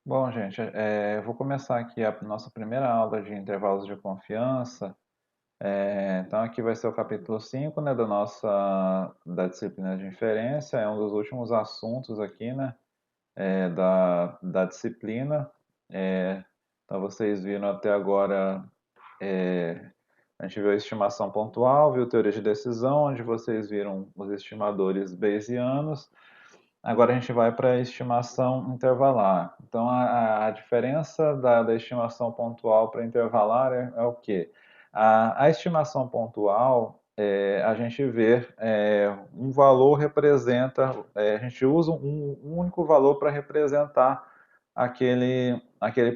Bom, gente, eu vou começar aqui a nossa primeira aula de intervalos de confiança. Então, aqui vai ser o capítulo 5, né, da disciplina de inferência. É um dos últimos assuntos aqui, né, da disciplina. Então, vocês viram até agora, é, a gente viu a estimação pontual, viu teoria de decisão, onde vocês viram os estimadores bayesianos. Agora a gente vai para a estimação intervalar. Então, a diferença da estimação pontual para intervalar é o quê? A estimação pontual, a gente vê um valor representa, a gente usa um único valor para representar aquele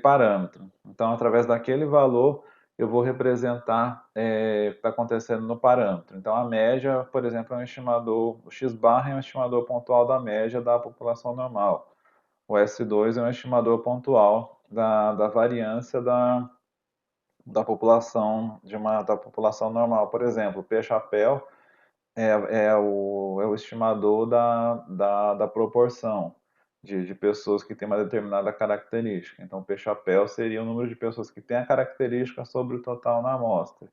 parâmetro. Então, através daquele valor, eu vou representar o que está acontecendo no parâmetro. Então, a média, por exemplo, é um estimador, o x-bar é um estimador pontual da média da população normal. O S2 é um estimador pontual da variância da população, da população normal. Por exemplo, o P-chapéu é o estimador da proporção de pessoas que têm uma determinada característica. Então, o P-chapéu seria o número de pessoas que têm a característica sobre o total na amostra.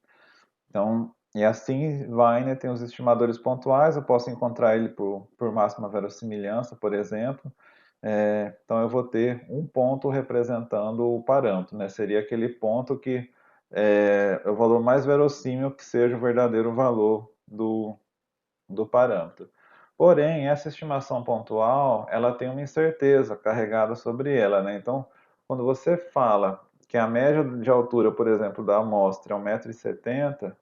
Então, e assim vai, né? Tem os estimadores pontuais, eu posso encontrar ele por máxima verossimilhança, por exemplo. Então, eu vou ter um ponto representando o parâmetro, né? Seria aquele ponto que é o valor mais verossímil que seja o verdadeiro valor do parâmetro. Porém, essa estimação pontual, ela tem uma incerteza carregada sobre ela, né? Então, quando você fala que a média de altura, por exemplo, da amostra é 1,70 m,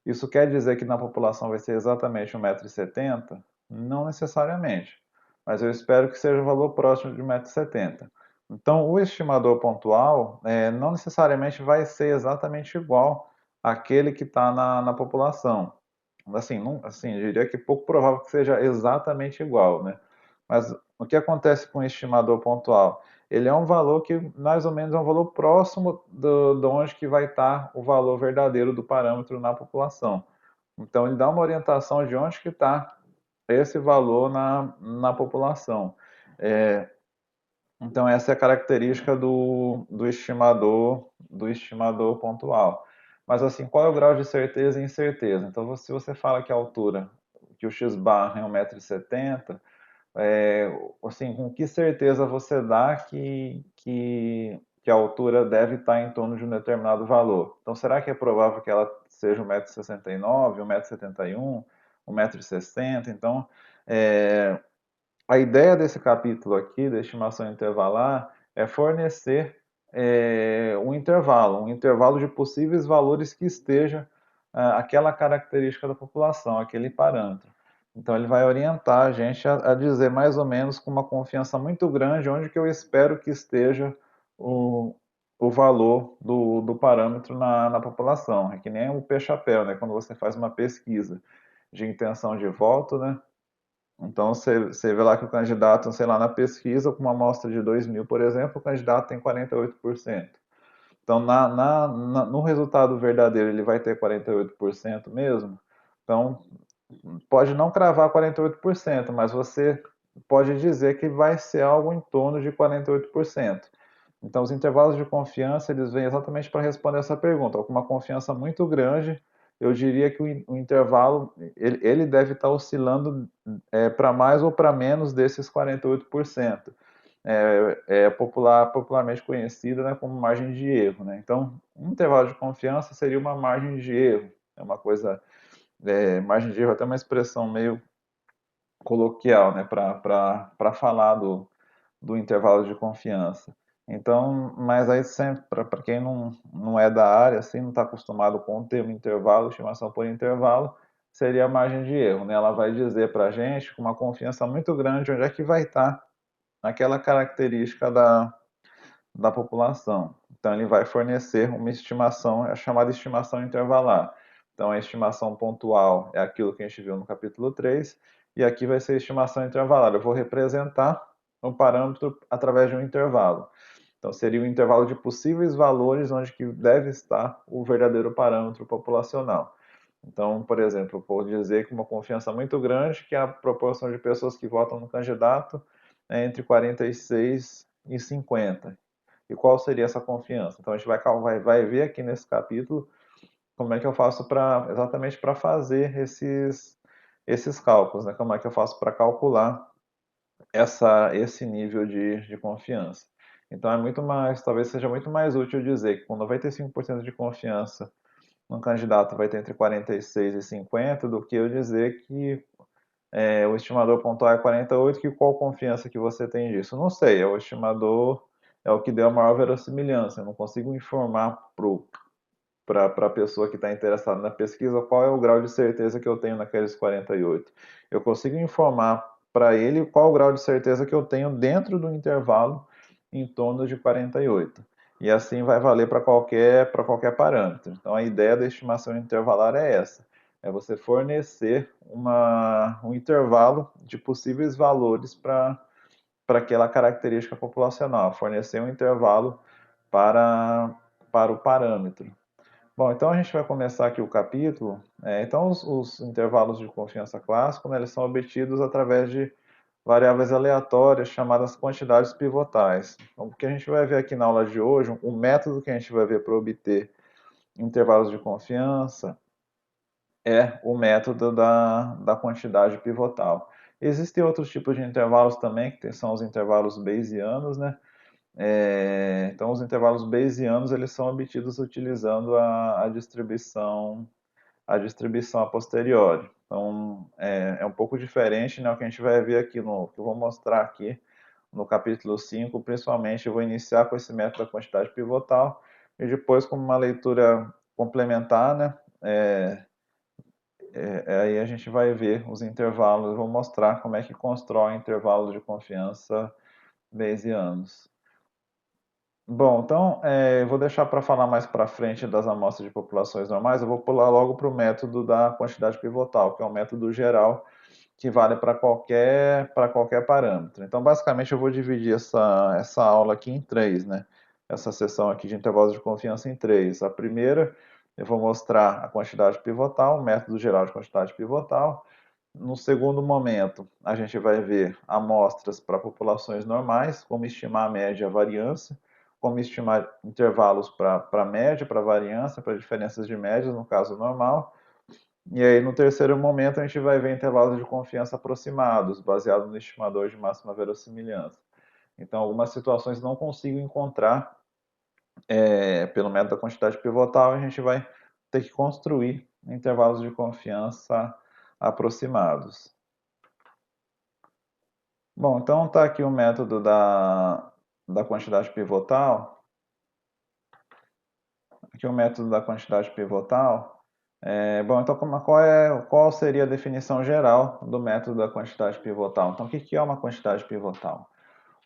isso quer dizer que na população vai ser exatamente 1,70 m? Não necessariamente, mas eu espero que seja um valor próximo de 1,70 m. Então, o estimador pontual não necessariamente vai ser exatamente igual àquele que está na população. Assim, não, assim, eu diria que é pouco provável que seja exatamente igual, né? Mas o que acontece com o estimador pontual? Ele é um valor que mais ou menos é um valor próximo de onde que vai estar o valor verdadeiro do parâmetro na população. Então ele dá uma orientação de onde que está esse valor na população. É, então essa é a característica do estimador pontual. Mas assim, qual é o grau de certeza e incerteza? Então se você fala que a altura, que o x-bar é 1,70 m, assim, com que certeza você dá que a altura deve estar em torno de um determinado valor? Então, será que é provável que ela seja 1,69 m, 1,71 m, 1,60 m? Então, a ideia desse capítulo aqui, da estimação intervalar, é fornecer um intervalo de possíveis valores que esteja aquela característica da população, aquele parâmetro. Então ele vai orientar a gente a dizer mais ou menos com uma confiança muito grande onde que eu espero que esteja o, o valor do parâmetro na população. É que nem o P-chapéu, né? Quando você faz uma pesquisa de intenção de voto, né? Então, você vê lá que o candidato, sei lá, na pesquisa, com uma amostra de 2.000, por exemplo, o candidato tem 48%. Então, no resultado verdadeiro, ele vai ter 48% mesmo? Então, pode não cravar 48%, mas você pode dizer que vai ser algo em torno de 48%. Então, os intervalos de confiança, eles vêm exatamente para responder essa pergunta. Com uma confiança muito grande, eu diria que o intervalo, ele deve estar oscilando para mais ou para menos desses 48%. Popularmente conhecida, né, como margem de erro, né? Então, um intervalo de confiança seria uma margem de erro. É uma coisa, margem de erro é até uma expressão meio coloquial, né, para falar do intervalo de confiança. Então, mas aí sempre, para quem não é da área, assim, não está acostumado com o termo intervalo, estimação por intervalo, seria a margem de erro, né? Ela vai dizer para a gente, com uma confiança muito grande, onde é que vai estar aquela característica da população. Então, ele vai fornecer uma estimação, é a chamada estimação intervalar. Então, a estimação pontual é aquilo que a gente viu no capítulo 3, e aqui vai ser a estimação intervalar. Eu vou representar um parâmetro através de um intervalo. Então, seria o intervalo de possíveis valores onde que deve estar o verdadeiro parâmetro populacional. Então, por exemplo, eu vou dizer com uma confiança muito grande que a proporção de pessoas que votam no candidato é entre 46 e 50. E qual seria essa confiança? Então a gente vai ver aqui nesse capítulo como é que eu faço exatamente para fazer esses cálculos, né? Como é que eu faço para calcular esse nível de confiança. Então é muito mais, talvez seja muito mais útil dizer que com 95% de confiança um candidato vai ter entre 46 e 50 do que eu dizer que o estimador pontual é 48, que qual confiança que você tem disso? Não sei, o estimador é o que deu a maior verossimilhança. Eu não consigo informar para a pessoa que está interessada na pesquisa qual é o grau de certeza que eu tenho naqueles 48. Eu consigo informar para ele qual o grau de certeza que eu tenho dentro do intervalo em torno de 48. E assim vai valer para qualquer parâmetro. Então a ideia da estimação intervalar é essa: é você fornecer um intervalo de possíveis valores para aquela característica populacional, fornecer um intervalo para, para o parâmetro. Bom, então a gente vai começar aqui o capítulo. Então, os intervalos de confiança clássicos, né, eles são obtidos através de variáveis aleatórias chamadas quantidades pivotais. Então, o que a gente vai ver aqui na aula de hoje, o método que a gente vai ver para obter intervalos de confiança é o método da quantidade pivotal. Existem outros tipos de intervalos também, que são os intervalos Bayesianos, né? Então, os intervalos Bayesianos eles são obtidos utilizando a distribuição a posteriori. Então, é um pouco diferente, né, o que a gente vai ver aqui, que eu vou mostrar aqui no capítulo 5, principalmente eu vou iniciar com esse método da quantidade pivotal e depois, como uma leitura complementar, né, aí a gente vai ver os intervalos, eu vou mostrar como é que constrói intervalos de confiança Bayesianos. Bom, então eu vou deixar para falar mais para frente das amostras de populações normais. Eu vou pular logo para o método da quantidade pivotal, que é um método geral que vale para qualquer parâmetro. Então, basicamente, eu vou dividir essa aula aqui em três, né? Essa sessão aqui de intervalos de confiança em três. A primeira, eu vou mostrar a quantidade pivotal, o método geral de quantidade pivotal. No segundo momento, a gente vai ver amostras para populações normais, como estimar a média e a variância, como estimar intervalos para média, para variância, para diferenças de médias, no caso normal. E aí, no terceiro momento, a gente vai ver intervalos de confiança aproximados, baseado no estimador de máxima verossimilhança. Então, algumas situações não consigo encontrar pelo método da quantidade pivotal, a gente vai ter que construir intervalos de confiança aproximados. Bom, então está aqui o método da quantidade pivotal. Aqui o método da quantidade pivotal. Bom, então qual seria a definição geral do método da quantidade pivotal? Então, o que é uma quantidade pivotal?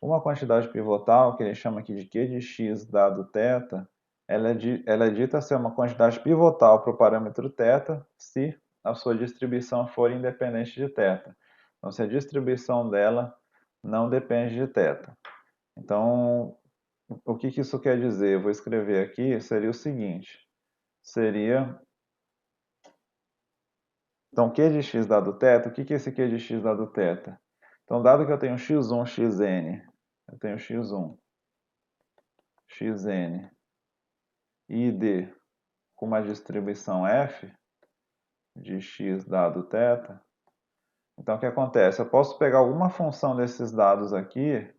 Uma quantidade pivotal, que ele chama aqui de Q de x dado θ, ela é dita ser uma quantidade pivotal para o parâmetro θ se a sua distribuição for independente de θ. Então, se a distribuição dela não depende de θ. Então, o que isso quer dizer? Eu vou escrever aqui, seria o seguinte, seria... Então, Q de x dado θ, o que é esse Q de x dado θ? Então, dado que eu tenho x1, xn, eu tenho x1, xn e d com uma distribuição f de x dado θ, então o que acontece? Eu posso pegar alguma função desses dados aqui,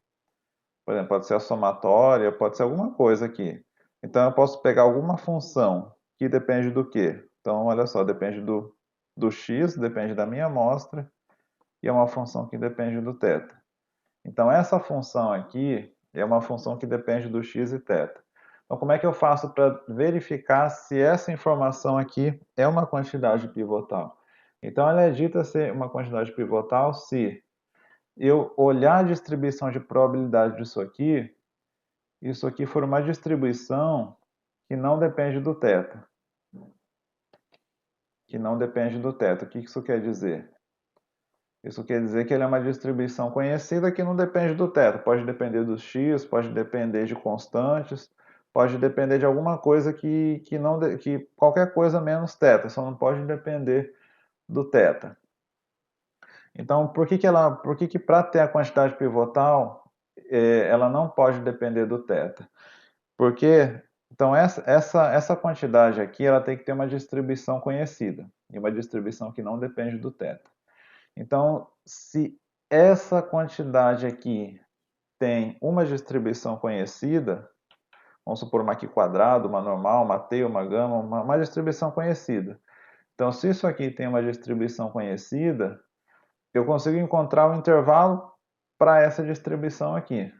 por exemplo, pode ser a somatória, pode ser alguma coisa aqui. Então eu posso pegar alguma função que depende do quê? Então, olha só, depende do x, depende da minha amostra, e é uma função que depende do θ. Então, essa função aqui é uma função que depende do x e θ. Então, como é que eu faço para verificar se essa informação aqui é uma quantidade pivotal? Então, ela é dita ser uma quantidade pivotal se eu olhar a distribuição de probabilidade disso aqui, isso aqui for uma distribuição que não depende do θ. Que não depende do θ. O que isso quer dizer? Isso quer dizer que ele é uma distribuição conhecida que não depende do θ. Pode depender do x, pode depender de constantes, pode depender de alguma coisa que qualquer coisa menos θ, só não pode depender do θ. Então, por que para ter a quantidade pivotal ela não pode depender do θ. Porque, então, essa quantidade aqui, ela tem que ter uma distribuição conhecida, e uma distribuição que não depende do θ. Então, se essa quantidade aqui tem uma distribuição conhecida, vamos supor uma aqui quadrada, uma normal, uma T, uma gama, uma distribuição conhecida. Então, se isso aqui tem uma distribuição conhecida, eu consigo encontrar o intervalo para essa distribuição aqui.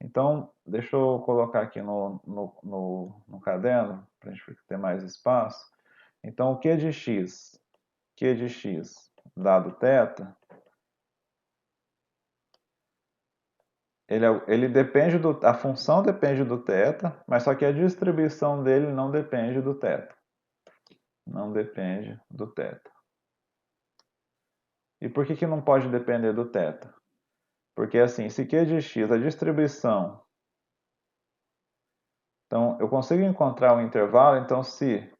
Então, deixa eu colocar aqui no caderno, para a gente ter mais espaço. Então, o Q de x, dado θ, ele depende a função depende do θ, mas só que a distribuição dele não depende do θ. Não depende do θ. E por que não pode depender do θ? Porque assim, se Q de x, a distribuição... Então, eu consigo encontrar um intervalo, então se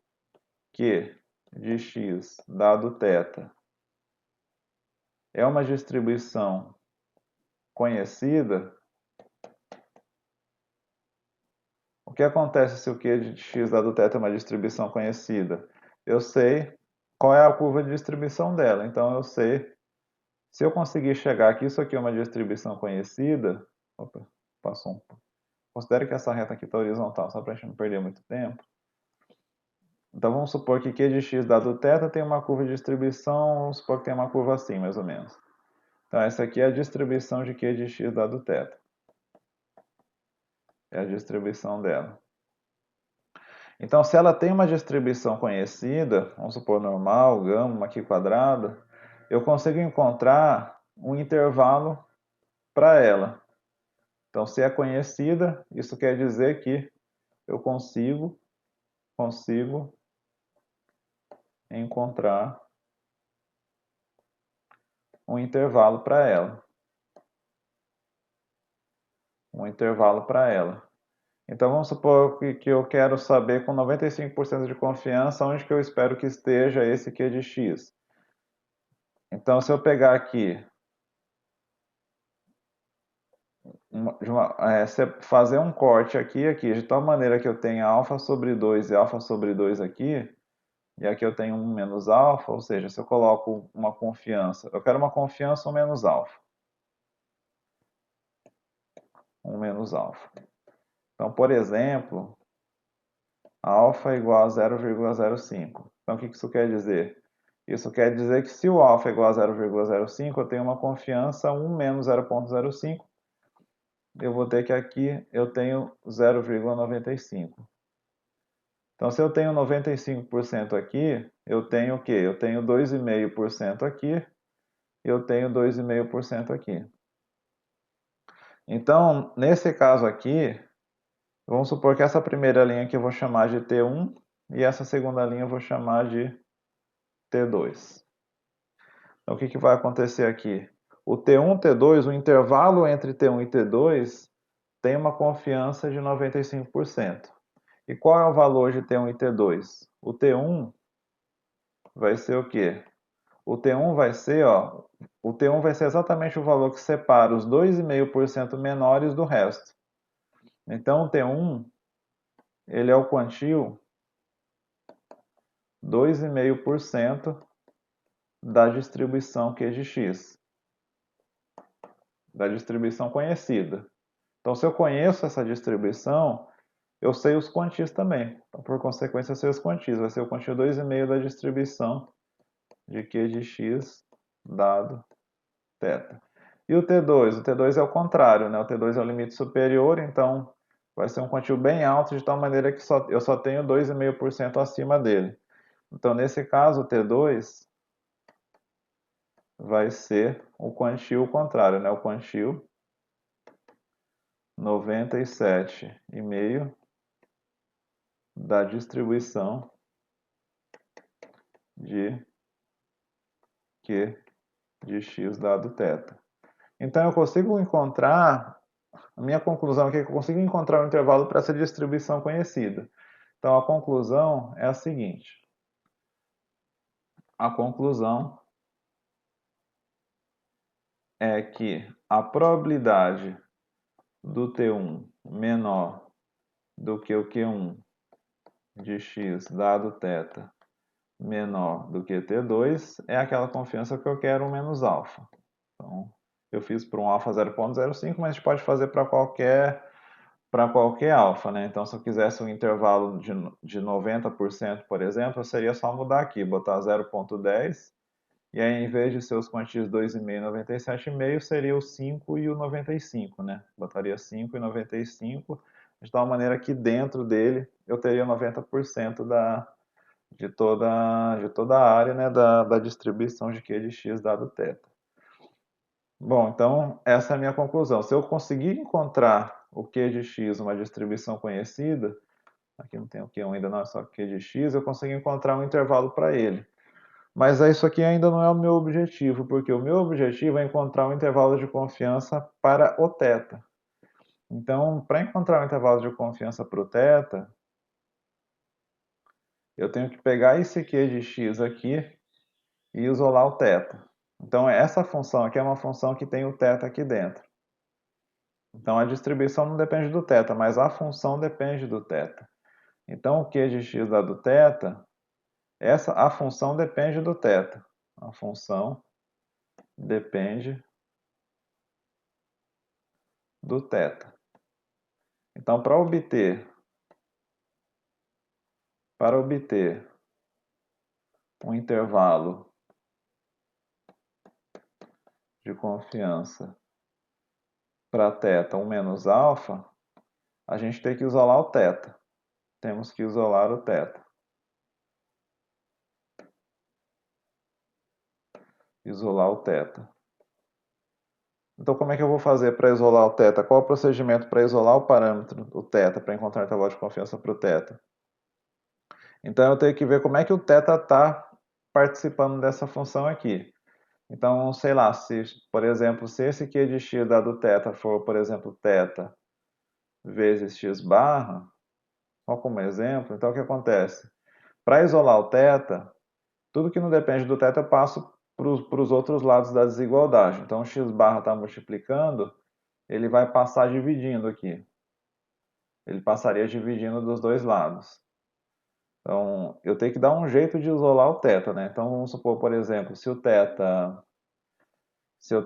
Q de x dado θ é uma distribuição conhecida, o que acontece se o Q de x dado θ é uma distribuição conhecida? Eu sei qual é a curva de distribuição dela, então eu sei, se eu conseguir chegar aqui, isso aqui é uma distribuição conhecida, opa, passou um pouco. Considere que essa reta aqui está horizontal, só para a gente não perder muito tempo. Então vamos supor que Q de x dado θ tem uma curva de distribuição, vamos supor que tem uma curva assim, mais ou menos. Então essa aqui é a distribuição de Q de x dado θ. É a distribuição dela. Então se ela tem uma distribuição conhecida, vamos supor normal, gama, uma aqui quadrada, eu consigo encontrar um intervalo para ela. Então se é conhecida, isso quer dizer que eu consigo encontrar um intervalo para ela. Um intervalo para ela. Então vamos supor que eu quero saber com 95% de confiança onde que eu espero que esteja esse Q de x. Então se eu pegar aqui, fazer um corte aqui, de tal maneira que eu tenha alfa sobre 2 e alfa sobre 2 aqui, e aqui eu tenho 1 menos alfa, ou seja, se eu coloco uma confiança, eu quero uma confiança 1 menos alfa. 1 menos alfa. Então, por exemplo, alfa é igual a 0,05. Então, o que isso quer dizer? Isso quer dizer que se o alfa é igual a 0,05, eu tenho uma confiança 1 menos 0,05. Eu vou ter que aqui eu tenho 0,95. Então, se eu tenho 95% aqui, eu tenho o quê? Eu tenho 2,5% aqui, eu tenho 2,5% aqui. Então, nesse caso aqui, vamos supor que essa primeira linha aqui eu vou chamar de T1 e essa segunda linha eu vou chamar de T2. Então, o que vai acontecer aqui? O T1 e T2, o intervalo entre T1 e T2 tem uma confiança de 95%. E qual é o valor de T1 e T2? O T1 vai ser o quê? O T1 vai ser, o T1 vai ser exatamente o valor que separa os 2,5% menores do resto. Então, o T1, ele é o quantio 2,5% da distribuição Q de x, da distribuição conhecida. Então, se eu conheço essa distribuição, eu sei os quantis também. Então, por consequência, eu sei os quantis. Vai ser o quantio 2,5 da distribuição de Q de x dado θ. E o T2? O T2 é o contrário, né? O T2 é o limite superior, então vai ser um quantio bem alto, de tal maneira que eu só tenho 2,5% acima dele. Então, nesse caso, o T2 vai ser o quantio contrário, né? O quantio 97,5 da distribuição de Q de x dado θ. Então eu consigo encontrar, a minha conclusão aqui é que eu consigo encontrar um intervalo para essa distribuição conhecida. Então a conclusão é a seguinte. A conclusão é que a probabilidade do T1 menor do que o Q1 de x dado θ menor do que T2, é aquela confiança que eu quero menos alfa. Então, eu fiz para um alfa 0,05, mas a gente pode fazer para qualquer alfa, né? Então, se eu quisesse um intervalo de 90%, por exemplo, seria só mudar aqui, botar 0,10, e aí, em vez de ser os quantis 2,5 e 97,5, seria o 5 e o 95, né? Botaria 5 e 95, de tal maneira que dentro dele eu teria 90% de toda a área, né, da distribuição de Q de x dado θ. Bom, então essa é a minha conclusão. Se eu conseguir encontrar o Q de x, uma distribuição conhecida, aqui não tem o Q1 ainda não, é só Q de x, eu consigo encontrar um intervalo para ele. Mas isso aqui ainda não é o meu objetivo, porque o meu objetivo é encontrar um intervalo de confiança para o θ. Então, para encontrar um intervalo de confiança para o θ, eu tenho que pegar esse Q de x aqui e isolar o θ. Então, essa função aqui é uma função que tem o θ aqui dentro. Então, a distribuição não depende do θ, mas a função depende do θ. Então, o Q de x dado θ, a função depende do θ. A função depende do θ. Então, para obter um intervalo de confiança para θ 1 menos alfa, a gente tem que isolar o θ. Temos que isolar o θ. Isolar o θ. Então, como é que eu vou fazer para isolar o θ? Qual é o procedimento para isolar o parâmetro, o θ, para encontrar o intervalo de confiança para o θ? Então, eu tenho que ver como é que o θ está participando dessa função aqui. Então, sei lá, por exemplo, se esse Q de x dado θ for, por exemplo, θ vezes x barra, só como exemplo, então o que acontece? Para isolar o θ, tudo que não depende do θ eu passo para os outros lados da desigualdade. Então, o x barra está multiplicando, ele vai passar dividindo aqui. Ele passaria dividindo dos dois lados. Então, eu tenho que dar um jeito de isolar o θ, né? Então, vamos supor, por exemplo, se eu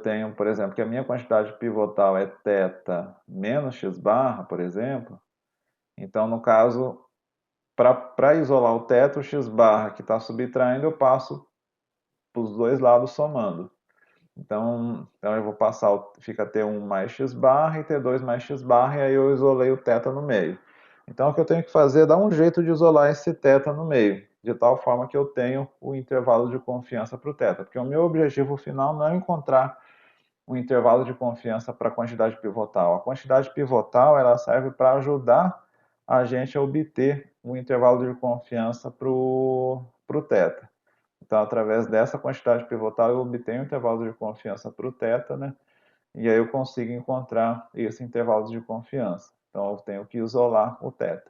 tenho, por exemplo, que a minha quantidade pivotal é θ menos x barra, por exemplo, então, no caso, para isolar o θ, o x barra que está subtraindo, eu passo para os dois lados somando. Então eu vou passar, fica T1 mais x barra e T2 mais x barra, e aí eu isolei o θ no meio. Então o que eu tenho que fazer é dar um jeito de isolar esse θ no meio, de tal forma que eu tenho o intervalo de confiança para o θ, porque o meu objetivo final não é encontrar um intervalo de confiança para a quantidade pivotal. A quantidade pivotal ela serve para ajudar a gente a obter um intervalo de confiança para o θ. Então, através dessa quantidade pivotal, eu obtenho um intervalo de confiança para o θ, né? E aí eu consigo encontrar esse intervalo de confiança. Então, eu tenho que isolar o θ.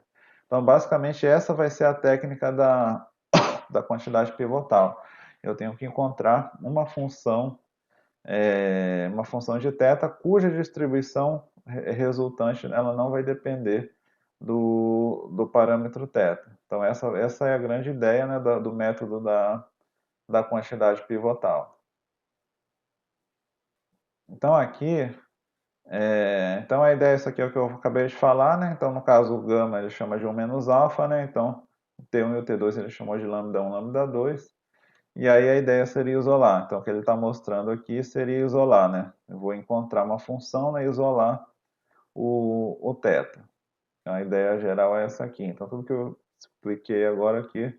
Então, basicamente, essa vai ser a técnica da quantidade pivotal. Eu tenho que encontrar uma função de θ cuja distribuição resultante ela não vai depender do parâmetro θ. Então, essa é a grande ideia, né, do método da quantidade pivotal. Então aqui, então a ideia, isso aqui é o que eu acabei de falar, né? Então no caso o gama ele chama de 1 menos alfa, né? Então o T1 e o T2 ele chamou de lambda 1, lambda 2. E aí a ideia seria isolar. Então o que ele está mostrando aqui seria isolar, né? Eu vou encontrar uma função, né, e isolar o θ. Então a ideia geral é essa aqui. Então tudo que eu expliquei agora aqui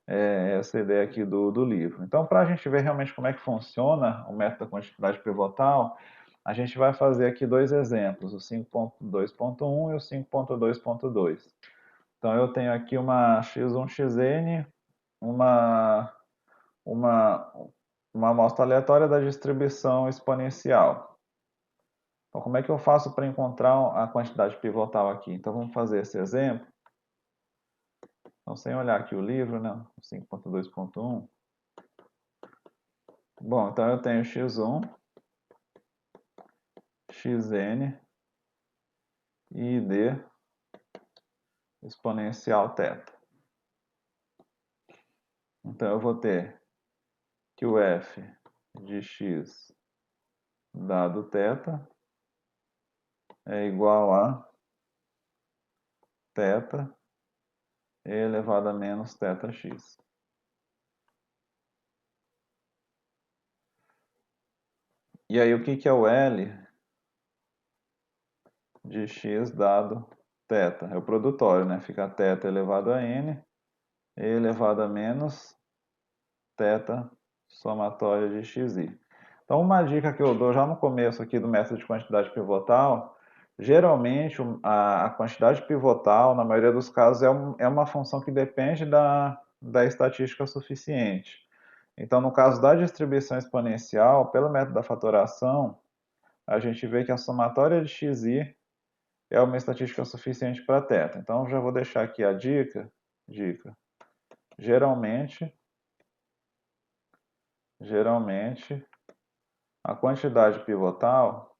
essa ideia aqui do livro. Então, para a gente ver realmente como é que funciona o método da quantidade pivotal, a gente vai fazer aqui dois exemplos, o 5.2.1 e o 5.2.2. Então, eu tenho aqui uma x1xn, uma, uma, uma amostra aleatória da distribuição exponencial. Então, como é que eu faço para encontrar a quantidade pivotal aqui? Então, vamos fazer esse exemplo. Então, sem olhar aqui o livro, né? 5.2.1. Bom, então eu tenho x1, xn ID exponencial θ. Então, eu vou ter que o f de x dado θ é igual a θ elevado a menos θx. E aí, o que é o L de x dado θ? É o produtório, né? Fica θ elevado a n elevado a menos θ somatória de xi. Então, uma dica que eu dou já no começo aqui do método de quantidade pivotal, geralmente a quantidade pivotal, na maioria dos casos, é uma função que depende da estatística suficiente. Então, no caso da distribuição exponencial, pelo método da fatoração, a gente vê que a somatória de xi é uma estatística suficiente para θ. Então, já vou deixar aqui a dica. Geralmente, a quantidade pivotal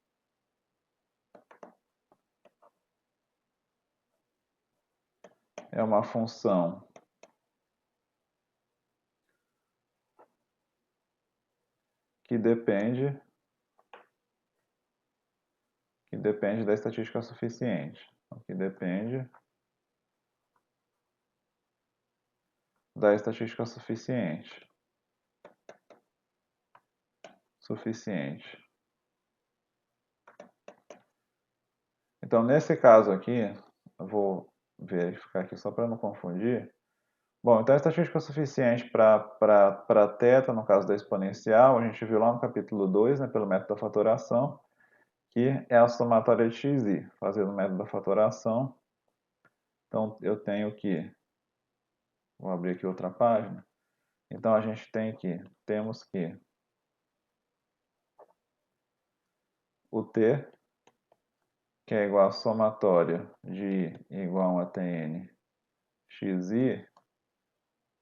é uma função que depende da estatística suficiente. Que depende da estatística suficiente. Então, nesse caso aqui, eu vou verificar aqui só para não confundir. Bom, então a estatística suficiente para θ, no caso da exponencial, a gente viu lá no capítulo 2, né, pelo método da fatoração, que é a somatória de xi, fazendo o método da fatoração. Então, eu tenho que... Vou abrir aqui outra página. Então, a gente temos que o t, que é igual a somatória de i igual a 1 até n xi,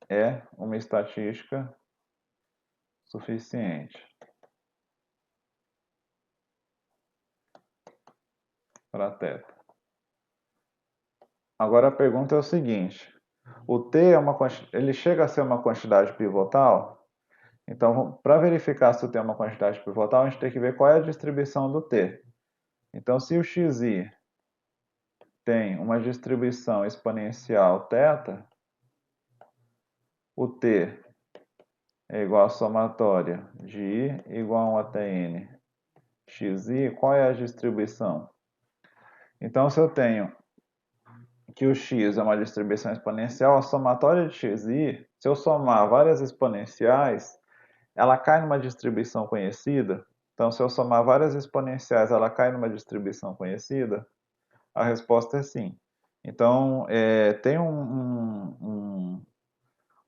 é uma estatística suficiente para θ. Agora a pergunta é o seguinte: o t ele chega a ser uma quantidade pivotal? Então, para verificar se o t é uma quantidade pivotal, a gente tem que ver qual é a distribuição do t. Então, se o xi tem uma distribuição exponencial θ, o t é igual a somatória de i igual a 1 até n xi, qual é a distribuição? Então, se eu tenho que o x é uma distribuição exponencial, a somatória de xi, se eu somar várias exponenciais, ela cai numa distribuição conhecida? Então, se eu somar várias exponenciais, ela cai numa distribuição conhecida? A resposta é sim. Então, tem um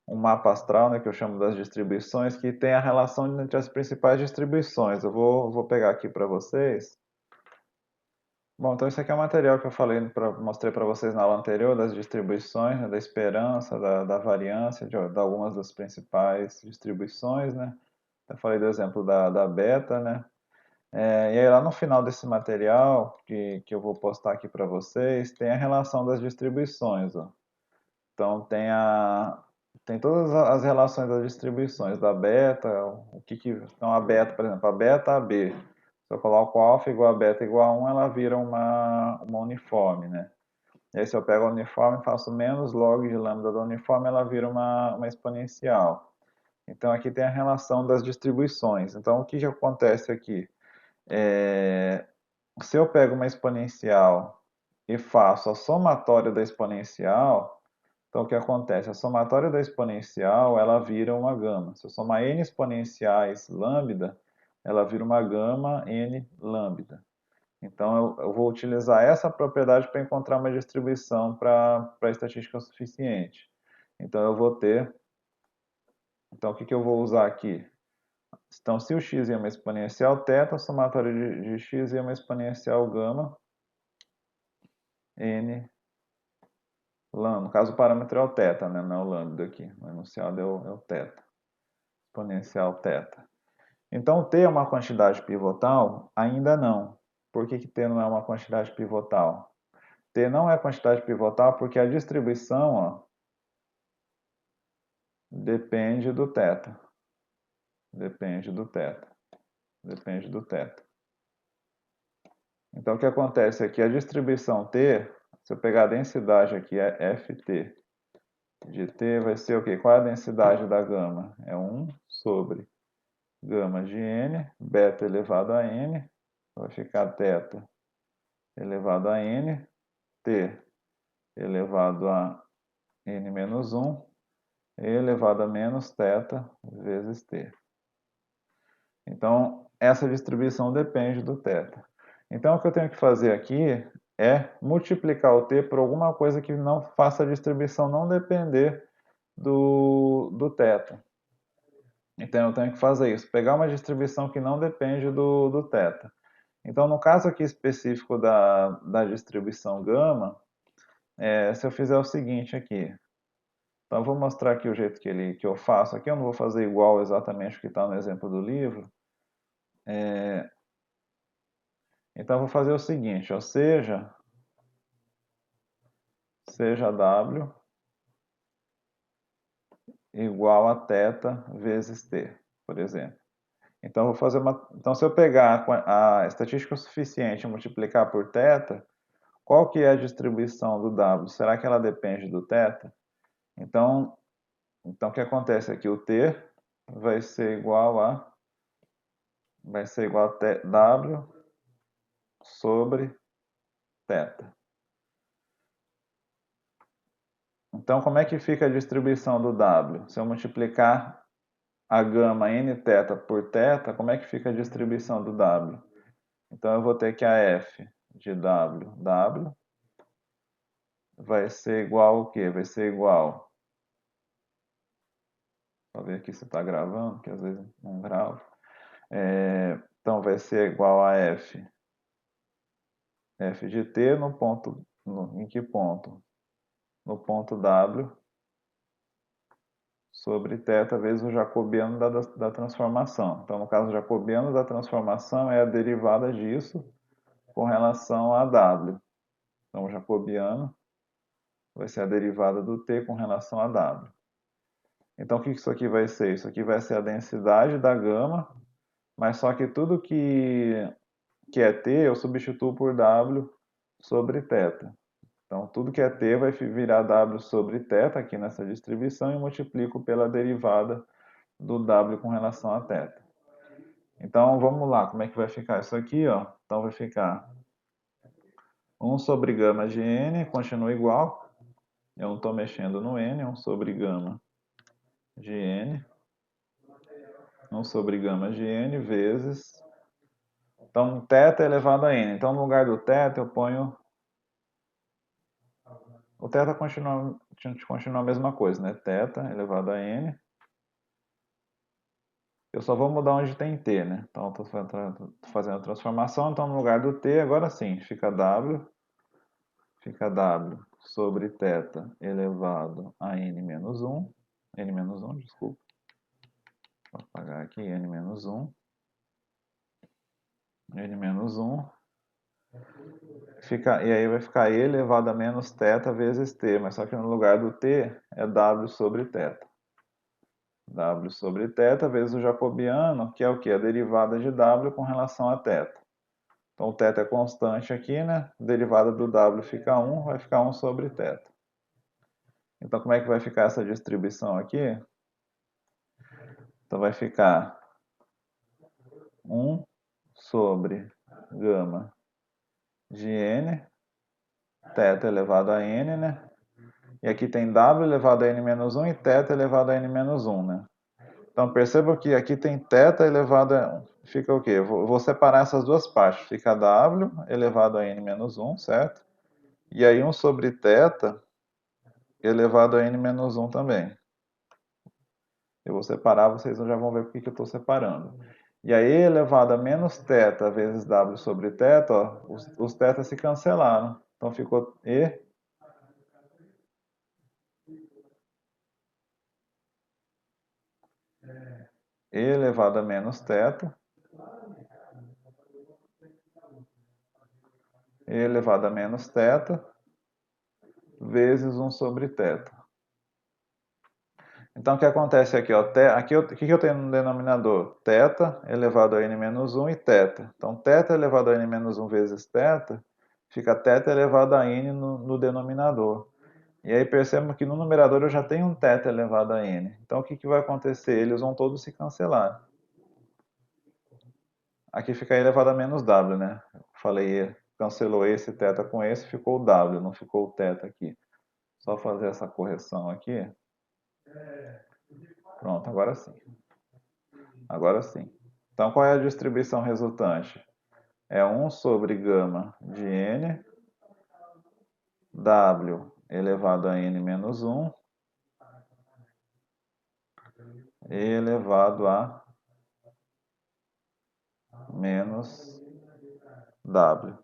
mapa astral, né, que eu chamo das distribuições, que tem a relação entre as principais distribuições. Eu vou pegar aqui para vocês. Bom, então esse aqui é o material que eu mostrei para vocês na aula anterior, das distribuições, né, da esperança, da variância, de algumas das principais distribuições, né? Eu falei do exemplo da beta, né? E aí lá no final desse material, que eu vou postar aqui para vocês, tem a relação das distribuições, ó. Então tem todas as relações das distribuições da beta, então a beta, por exemplo, a beta AB. Se eu coloco alfa igual a beta igual a 1, ela vira uma uniforme, né? E aí se eu pego a uniforme e faço menos log de lambda da uniforme, ela vira uma exponencial. Então aqui tem a relação das distribuições. Então o que acontece aqui? Se eu pego uma exponencial e faço a somatória da exponencial, então o que acontece? A somatória da exponencial, ela vira uma gama. Se eu somar n exponenciais lambda, ela vira uma gama n lambda. Então eu vou utilizar essa propriedade para encontrar uma distribuição para estatística suficiente. Então eu vou ter... Então o que eu vou usar aqui? Então, se o x é uma exponencial θ, a somatória de x é uma exponencial gama n lambda. No caso, o parâmetro é o θ, né? Não é o lambda aqui. O enunciado é o θ. Exponencial θ. Então, t é uma quantidade pivotal? Ainda não. Por que t não é uma quantidade pivotal? T não é quantidade pivotal porque a distribuição, ó, depende do θ. Depende do θ. Depende do θ. Então, o que acontece aqui? A distribuição T, se eu pegar a densidade aqui, é Ft de T, vai ser o quê? Qual é a densidade da gama? É 1 sobre gama de N, beta elevado a N, vai ficar θ elevado a N, T elevado a N menos 1, elevado a menos θ vezes T. Então, essa distribuição depende do θ. Então, o que eu tenho que fazer aqui é multiplicar o t por alguma coisa que não faça a distribuição não depender do θ. Então, eu tenho que fazer isso, pegar uma distribuição que não depende do θ. Então, no caso aqui específico da distribuição gama, se eu fizer o seguinte aqui, então eu vou mostrar aqui o jeito que eu faço. Aqui eu não vou fazer igual exatamente o que está no exemplo do livro. Então eu vou fazer o seguinte, ó, seja W igual a θ vezes t, por exemplo. Então eu vou fazer então se eu pegar a estatística suficiente e multiplicar por θ, qual que é a distribuição do W? Será que ela depende do θ? Então o que acontece aqui? O t vai ser igual a W sobre θ. Então, como é que fica a distribuição do W? Se eu multiplicar a gama nθ por θ, como é que fica a distribuição do W? Então, eu vou ter que a f de W vai ser igual ao quê? Vai ser igual... Vou ver aqui se está gravando, que às vezes não gravo. Então, vai ser igual a f de t no ponto... em que ponto? No ponto W sobre θ vezes o jacobiano da transformação. Então, no caso, o jacobiano da transformação é a derivada disso com relação a W. Então, o jacobiano vai ser a derivada do t com relação a W. Então, o que isso aqui vai ser? Isso aqui vai ser a densidade da gama, mas só que tudo que é t eu substituo por W sobre θ. Então, tudo que é t vai virar W sobre θ aqui nessa distribuição e multiplico pela derivada do W com relação a θ. Então, vamos lá, como é que vai ficar isso aqui, ó? Então, vai ficar 1 sobre gama de N, continua igual. Eu não estou mexendo no N, 1 sobre gama de N. 1 sobre gama de N vezes... Então, θ elevado a N. Então, no lugar do θ, eu ponho... O θ continua a mesma coisa, né? θ elevado a N. Eu só vou mudar onde tem t, né? Então, estou fazendo a transformação. Então, no lugar do t, agora sim, fica W sobre θ elevado a n menos 1. N menos 1, desculpa. Vou apagar aqui, n menos 1. N menos 1. E aí vai ficar e elevado a menos θ vezes t, mas só que no lugar do t é W sobre θ. W sobre θ vezes o jacobiano, que é o que? A derivada de W com relação a θ. Então, o θ é constante aqui, né? A derivada do W fica 1, vai ficar 1 sobre θ. Então, como é que vai ficar essa distribuição aqui? Então, vai ficar 1 sobre gama de N, θ elevado a N, né? E aqui tem W elevado a N menos 1 e θ elevado a N menos 1, né? Então, perceba que aqui tem θ elevado a... Fica o quê? Vou separar essas duas partes. Fica W elevado a N menos 1, certo? E aí 1 sobre θ elevado a N menos 1 também. Eu vou separar, vocês já vão ver porque que eu estou separando. E aí elevado a menos θ vezes W sobre θ, ó, os θ se cancelaram. Então ficou E elevado a menos θ elevado a menos θ vezes 1 sobre θ. Então, o que acontece aqui? Ó, aqui o que eu tenho no denominador? θ elevado a n menos 1 e θ. Então, θ elevado a n menos 1 vezes θ, fica θ elevado a n no denominador. E aí percebam que no numerador eu já tenho um θ elevado a n. Então, o que vai acontecer? Eles vão todos se cancelar. Aqui fica e elevado a menos w, né? Falei, cancelou esse θ com esse, ficou o w, não ficou o θ aqui. Só fazer essa correção aqui. Pronto, agora sim. Agora sim. Então, qual é a distribuição resultante? É 1 sobre gama de n, w elevado a n menos 1, e elevado a menos w.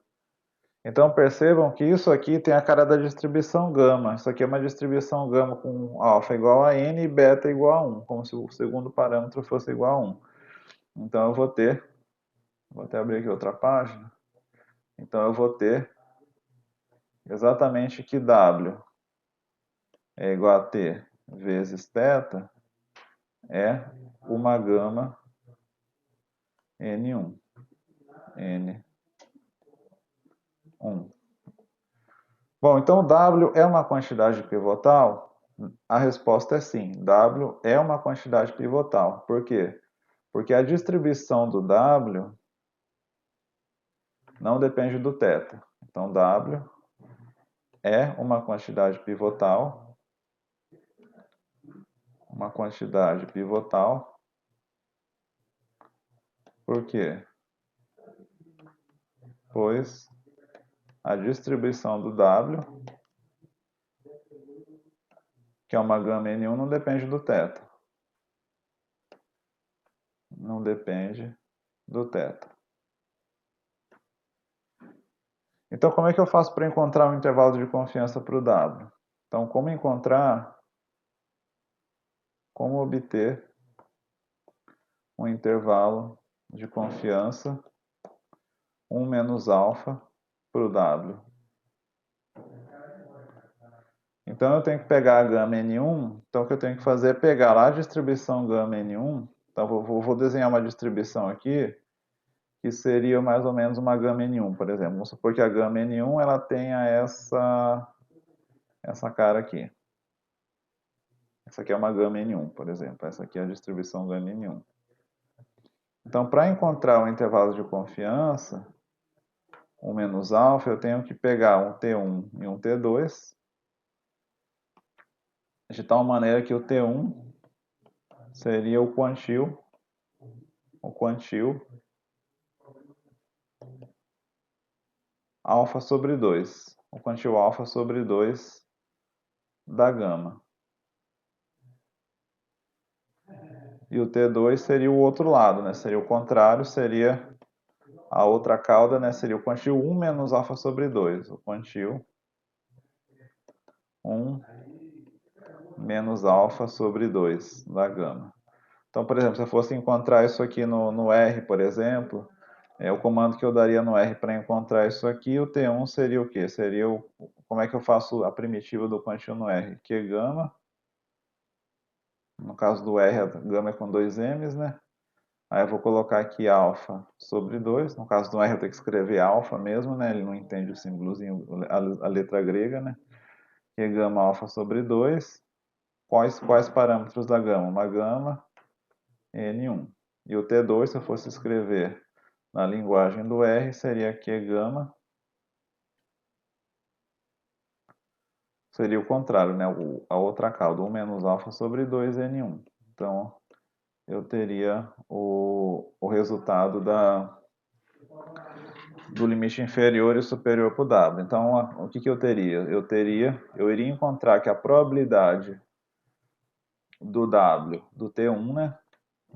Então, percebam que isso aqui tem a cara da distribuição gama. Isso aqui é uma distribuição gama com alfa igual a n e beta igual a 1, como se o segundo parâmetro fosse igual a 1. Então, eu vou até abrir aqui outra página. Então, eu vou ter exatamente que w é igual a t vezes θ é uma gama N1. N1. Bom, então W é uma quantidade pivotal? A resposta é sim. W é uma quantidade pivotal. Por quê? Porque a distribuição do W não depende do θ. Então, W é uma quantidade pivotal. Uma quantidade pivotal. Por quê? Pois a distribuição do W, que é uma gama N1, não depende do θ. Não depende do θ. Então, como é que eu faço para encontrar um intervalo de confiança para o W? Então, como obter um intervalo de confiança 1 menos alfa para o W? Então, eu tenho que pegar a gama N1. Então, o que eu tenho que fazer é pegar lá a distribuição gama N1. Então, vou desenhar uma distribuição aqui, que seria mais ou menos uma gama N1, por exemplo. Vamos supor que a gama N1 ela tenha essa cara aqui. Essa aqui é uma gama N1, por exemplo. Essa aqui é a distribuição gama N1. Então, para encontrar o intervalo de confiança, 1 menos alfa, eu tenho que pegar um T1 e um T2, de tal maneira que o T1 seria o quantil alfa sobre 2. O quantil alfa sobre 2 da gama. E o T2 seria o outro lado, né? Seria o contrário, seria a outra cauda, né? Seria o quantil 1 menos alfa sobre 2. O quantil 1 menos alfa sobre 2 da gama. Então, por exemplo, se eu fosse encontrar isso aqui no R, por exemplo, o comando que eu daria no R para encontrar isso aqui, o T1 seria o quê? Seria como é que eu faço a primitiva do quantil no R? Q gama. No caso do R, a gama é com 2 M's, né? Aí eu vou colocar aqui alfa sobre 2. No caso do R, eu tenho que escrever alfa mesmo, né? Ele não entende o símbolozinho, a letra grega, né? Q gama alfa sobre 2. Quais parâmetros da gama? Uma gama N1. E o T2, se eu fosse escrever na linguagem do R, seria Q gama. Seria o contrário, né? A outra cauda, 1 menos alfa sobre 2 N1. Então, eu teria o resultado do limite inferior e superior para o W. Então, o que eu teria? Eu iria encontrar que a probabilidade do W, do T1, né,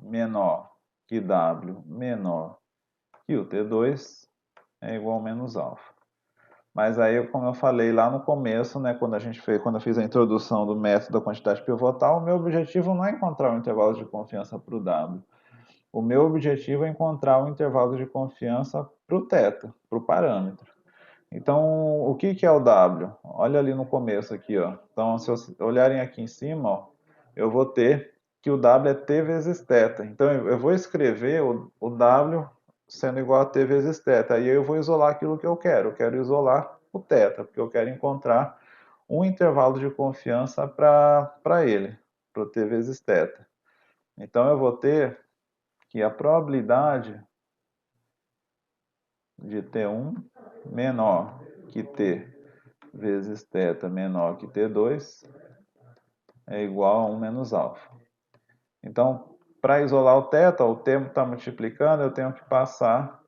menor que W menor que o T2 é igual a menos alfa. Mas aí, como eu falei lá no começo, né, quando eu fiz a introdução do método da quantidade pivotal, o meu objetivo não é encontrar um intervalo de confiança para o W. O meu objetivo é encontrar um intervalo de confiança para o θ, para o parâmetro. Então, o que é o W? olha ali no começo aqui, ó. Então, se vocês olharem aqui em cima, ó, eu vou ter que o W é T vezes θ. Então, eu vou escrever o W sendo igual a T vezes θ. Aí eu vou isolar aquilo que eu quero. Eu quero isolar o θ, porque eu quero encontrar um intervalo de confiança para ele, para o T vezes θ. Então, eu vou ter que a probabilidade de T1 menor que T vezes θ menor que T2 é igual a 1 menos alfa. Então, para isolar o θ, o termo está multiplicando, eu tenho que passar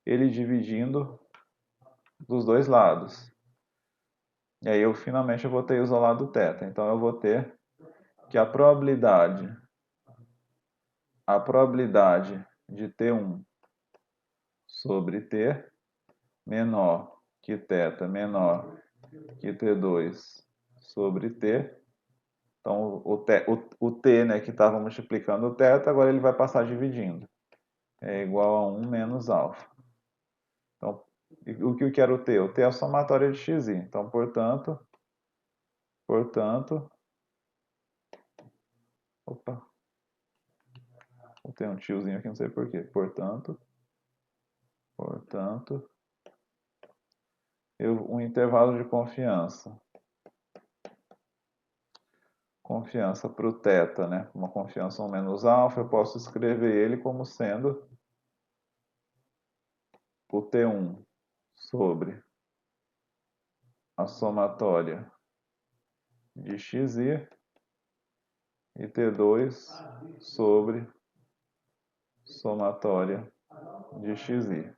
ele dividindo dos dois lados. E aí, finalmente, eu vou ter isolado o θ. Então, eu vou ter que a probabilidade de T1 sobre T menor que θ menor que T2 sobre T. Então, o T, né, que estava multiplicando o θ, agora ele vai passar dividindo. É igual a 1 menos alfa. Então, o que eu quero o T? O T é a somatória de xi. Então, portanto, opa, tem um tiozinho aqui, não sei porquê. Portanto, um intervalo de confiança para o θ, né? Uma confiança 1 menos alfa, eu posso escrever ele como sendo o T1 sobre a somatória de xi e T2 sobre somatória de xi.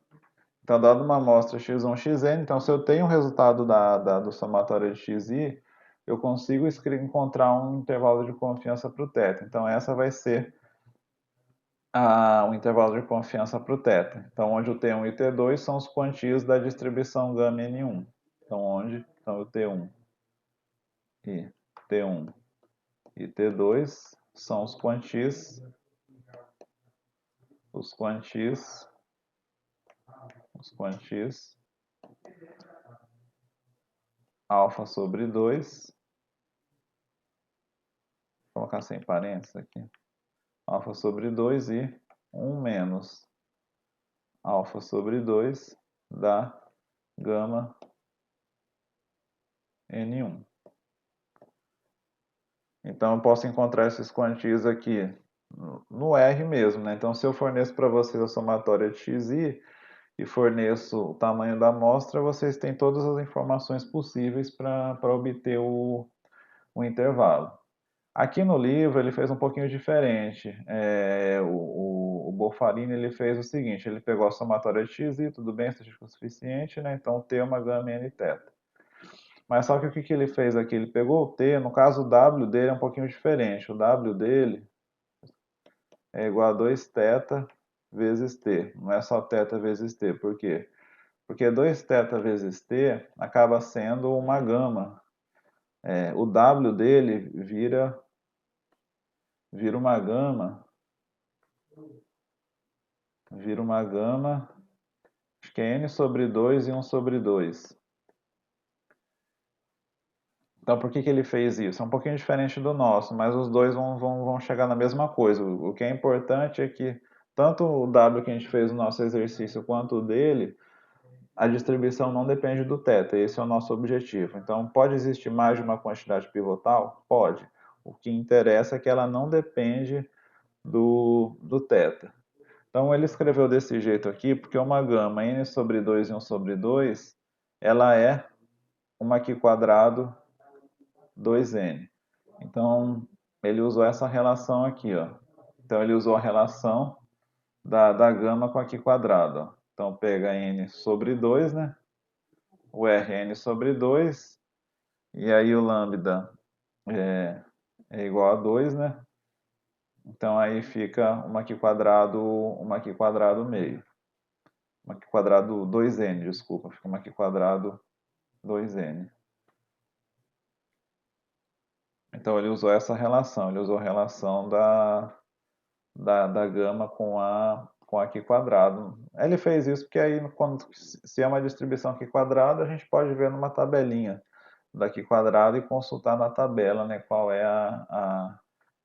Então, dado uma amostra x1, xn, então se eu tenho o resultado do somatório de xi, eu consigo encontrar um intervalo de confiança para o θ. Então, essa vai ser o intervalo de confiança para o θ. Então, onde o T1 e o T2 são os quantios da distribuição gama N1. Então, o T1 e T1 e T2 são os quantios alfa sobre 2, vou colocar sem parênteses aqui, alfa sobre 2 e 1 menos alfa sobre 2 dá gama N1. Então, eu posso encontrar esses quantios aqui no R mesmo, né? Então, se eu forneço para vocês a somatória de xi e forneço o tamanho da amostra, vocês têm todas as informações possíveis para obter o intervalo. Aqui no livro ele fez um pouquinho diferente. O Boffarini ele fez o seguinte, ele pegou a somatória de xi, tudo bem, estatística suficiente, né? Então, T é uma gama N θ. Mas só que o que ele fez aqui? Ele pegou o T, no caso o W dele é um pouquinho diferente. O W dele é igual a 2θ vezes T. Não é só θ vezes T. Por quê? Porque 2θ vezes T acaba sendo uma gama. O W dele vira uma gama. Acho que é N sobre 2 e 1 sobre 2. Então, por que ele fez isso? É um pouquinho diferente do nosso, mas os dois vão chegar na mesma coisa. O que é importante é que tanto o W que a gente fez no nosso exercício quanto o dele, a distribuição não depende do θ. Esse é o nosso objetivo. Então, pode existir mais de uma quantidade pivotal? Pode. O que interessa é que ela não depende do θ. Então, ele escreveu desse jeito aqui, porque uma gama n sobre 2 e 1 sobre 2, ela é uma Q quadrado 2n. Então, ele usou essa relação aqui, ó. Então, ele usou a relação da gama com a Q quadrado, ó. Então, pega n sobre 2, né? O R é n sobre 2, e aí o lambda é igual a 2, né? Então, aí fica uma Q quadrado meio. Uma Q quadrado 2n, desculpa. Fica uma Q quadrado 2n. Então, ele usou essa relação. Ele usou a relação da gama com a Q quadrado. Ele fez isso porque aí, se é uma distribuição Q quadrado, a gente pode ver numa tabelinha daqui quadrado e consultar na tabela, né, qual é a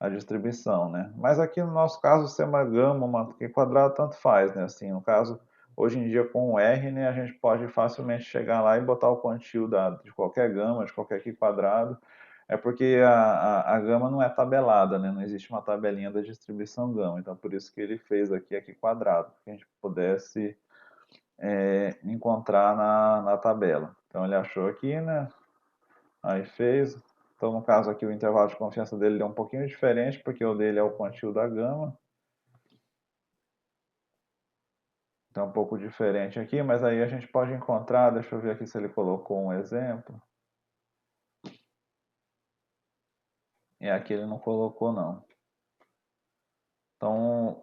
distribuição, né? Mas aqui no nosso caso, ser uma gama, uma Q quadrado, tanto faz, né? Assim, no caso, hoje em dia com o R, né, a gente pode facilmente chegar lá e botar o quantio de qualquer gama, de qualquer Q quadrado. É porque a gama não é tabelada, né? Não existe uma tabelinha da distribuição gama. Então, por isso que ele fez aqui Q quadrado, para que a gente pudesse encontrar na tabela. Então, ele achou aqui, né? Aí fez. Então, no caso aqui, o intervalo de confiança dele é um pouquinho diferente, porque o dele é o quantio da gama. Então, é um pouco diferente aqui, mas aí a gente pode encontrar, deixa eu ver aqui se ele colocou um exemplo. E aqui ele não colocou, não. Então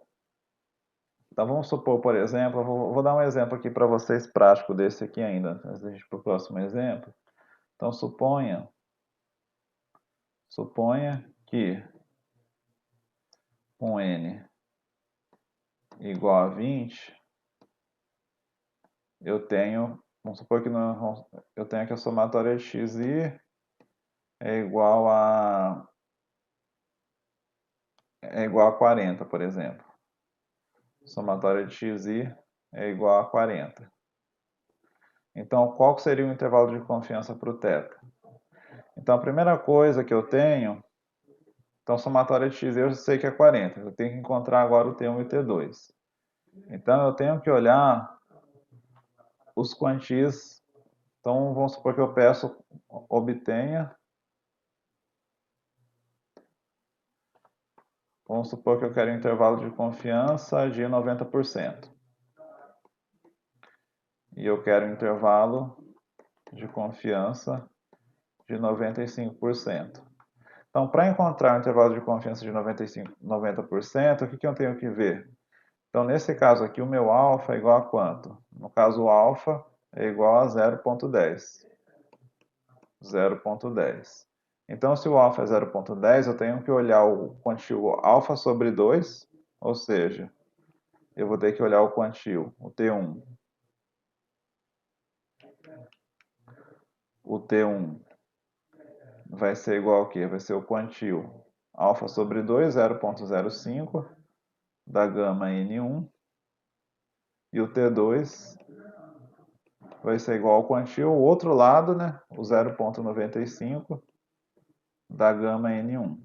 vamos supor, por exemplo, vou dar um exemplo aqui para vocês prático desse aqui ainda, antes da gente ir para o próximo exemplo. Então, suponha que com n igual a 20, vamos supor que eu tenho que a somatória de xi é igual a 40, por exemplo. Somatória de xi é igual a 40. Então, qual seria o intervalo de confiança para o θ? Então, a primeira coisa que eu tenho, então, somatória de x eu sei que é 40. Eu tenho que encontrar agora o T1 e o T2. Então, eu tenho que olhar os quantis. Então, vamos supor que eu obtenha. Vamos supor que eu quero um intervalo de confiança de 90%. E eu quero um intervalo de confiança de 95%. Então, para encontrar um intervalo de confiança de 90%, o que eu tenho que ver? Então, nesse caso aqui, o meu alfa é igual a quanto? No caso, o alfa é igual a 0,10. 0,10. Então, se o alfa é 0,10, eu tenho que olhar o quantio alfa sobre 2, ou seja, eu vou ter que olhar o quantio, o T1. O T1 vai ser igual ao quê? Vai ser o quantio alfa sobre 2, 0,05 da gama N1. E o T2 vai ser igual ao quantio, o outro lado, né? O 0,95 da gama N1.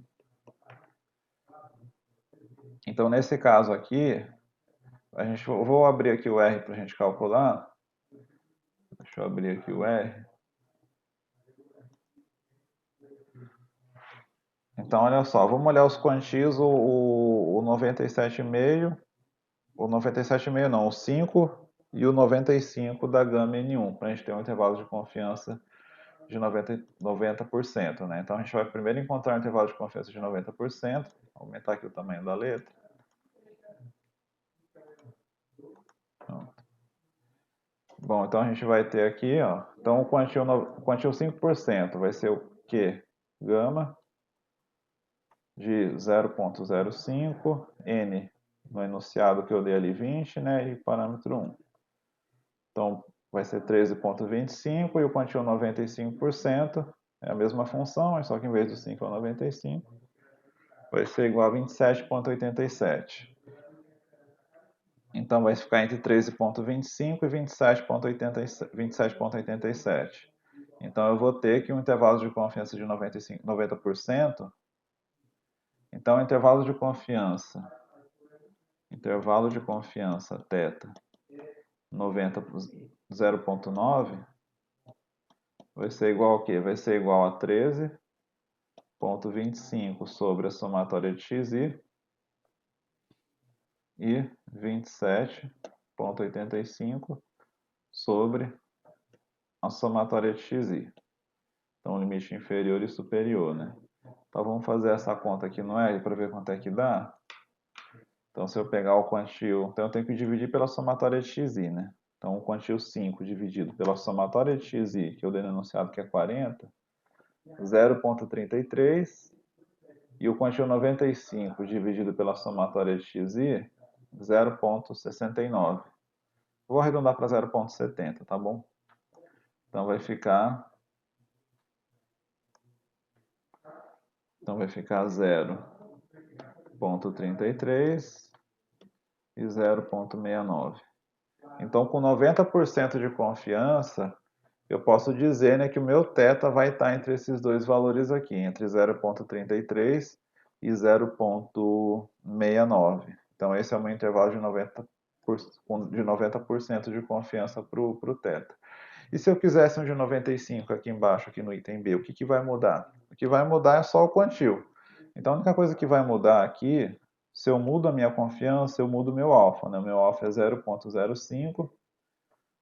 Então, nesse caso aqui, vou abrir aqui o R para a gente calcular. Deixa eu abrir aqui o R. Então, olha só, vamos olhar os quantios, o 97,5, o 97,5 não, o 5 e o 95 da gama N1, para a gente ter um intervalo de confiança de 90%, né? Então, a gente vai primeiro encontrar um intervalo de confiança de 90%, aumentar aqui o tamanho da letra. Pronto. Bom, então a gente vai ter aqui, ó, então o quantio 5% vai ser o quê? Gama de 0,05, N no enunciado que eu dei ali 20, né, e parâmetro 1. Então, vai ser 13,25 e o quantio 95% é a mesma função, é só que em vez do 5 é o 95, vai ser igual a 27,87. Então, vai ficar entre 13,25 e 27,87. Então, eu vou ter que um intervalo de confiança de 90%. Então, intervalo de confiança θ 90 por 0,9 vai ser igual ao quê? Vai ser igual a 13,25 sobre a somatória de xi e 27,85 sobre a somatória de xi. Então, limite inferior e superior, né? Então, vamos fazer essa conta aqui no R para ver quanto é que dá. Então, se eu pegar o quantio... Então, eu tenho que dividir pela somatória de xi, né? Então, o quantio 5 dividido pela somatória de xi, que eu dei no enunciado que é 40, 0,33. E o quantio 95 dividido pela somatória de xi, 0,69. Vou arredondar para 0,70, tá bom? Então, vai ficar Então vai ficar 0,33 e 0,69. Então, com 90% de confiança, eu posso dizer, né, que o meu θ vai estar entre esses dois valores aqui, entre 0,33 e 0,69. Então, esse é o meu intervalo de 90% de confiança para o θ. E se eu quisesse um de 95 aqui embaixo, aqui no item B, o que vai mudar? O que vai mudar é só o quantil. Então, a única coisa que vai mudar aqui, se eu mudo a minha confiança, eu mudo o meu alfa. Né? O meu alfa é 0,05.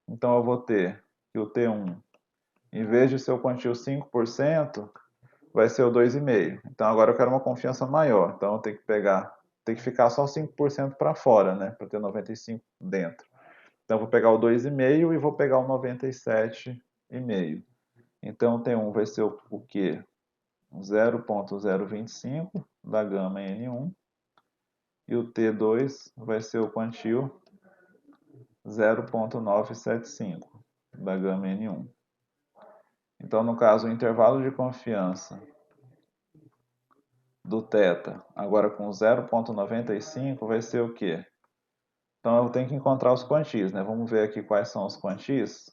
Então, eu vou ter que o T1, em vez de ser o quantil 5%, vai ser o 2,5%. Então, agora eu quero uma confiança maior. Então, eu tenho que tem que ficar só 5% para fora, né? Para ter 95% dentro. Então, eu vou pegar o 2,5% e vou pegar o 97,5%. Então, o T1 vai ser o quê? 0,025 da gama N1. E o T2 vai ser o quantil 0,975 da gama N1. Então, no caso, o intervalo de confiança do θ, agora com 0,95, vai ser o quê? Então, eu tenho que encontrar os quantis, né? Vamos ver aqui quais são os quantis.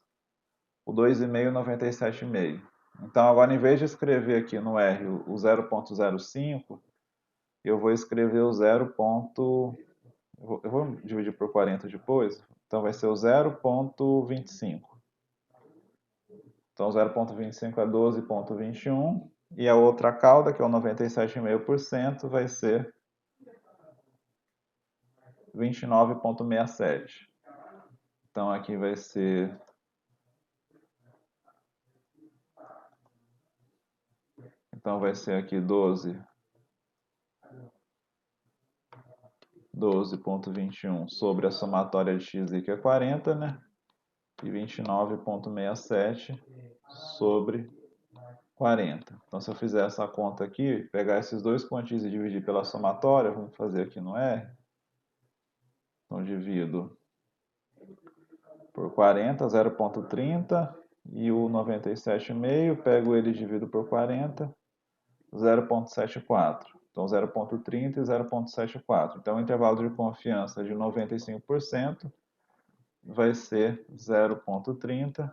O 2,5 e o 97,5. Então, agora, em vez de escrever aqui no R o 0,05, eu vou escrever o 0. Eu vou dividir por 40 depois. Então, vai ser o 0,25. Então, 0,25 é 12,21. E a outra cauda, que é o 97,5%, vai ser 29,67. Então, aqui vai ser aqui 12,21 sobre a somatória de x, que é 40, né? E 29,67 sobre 40. Então, se eu fizer essa conta aqui, pegar esses dois quantis e dividir pela somatória, vamos fazer aqui no R. Então, divido por 40, 0,30, e o 97,5, pego ele e divido por 40, 0,74. Então, 0,30 e 0,74. Então, o intervalo de confiança de 95% vai ser 0,30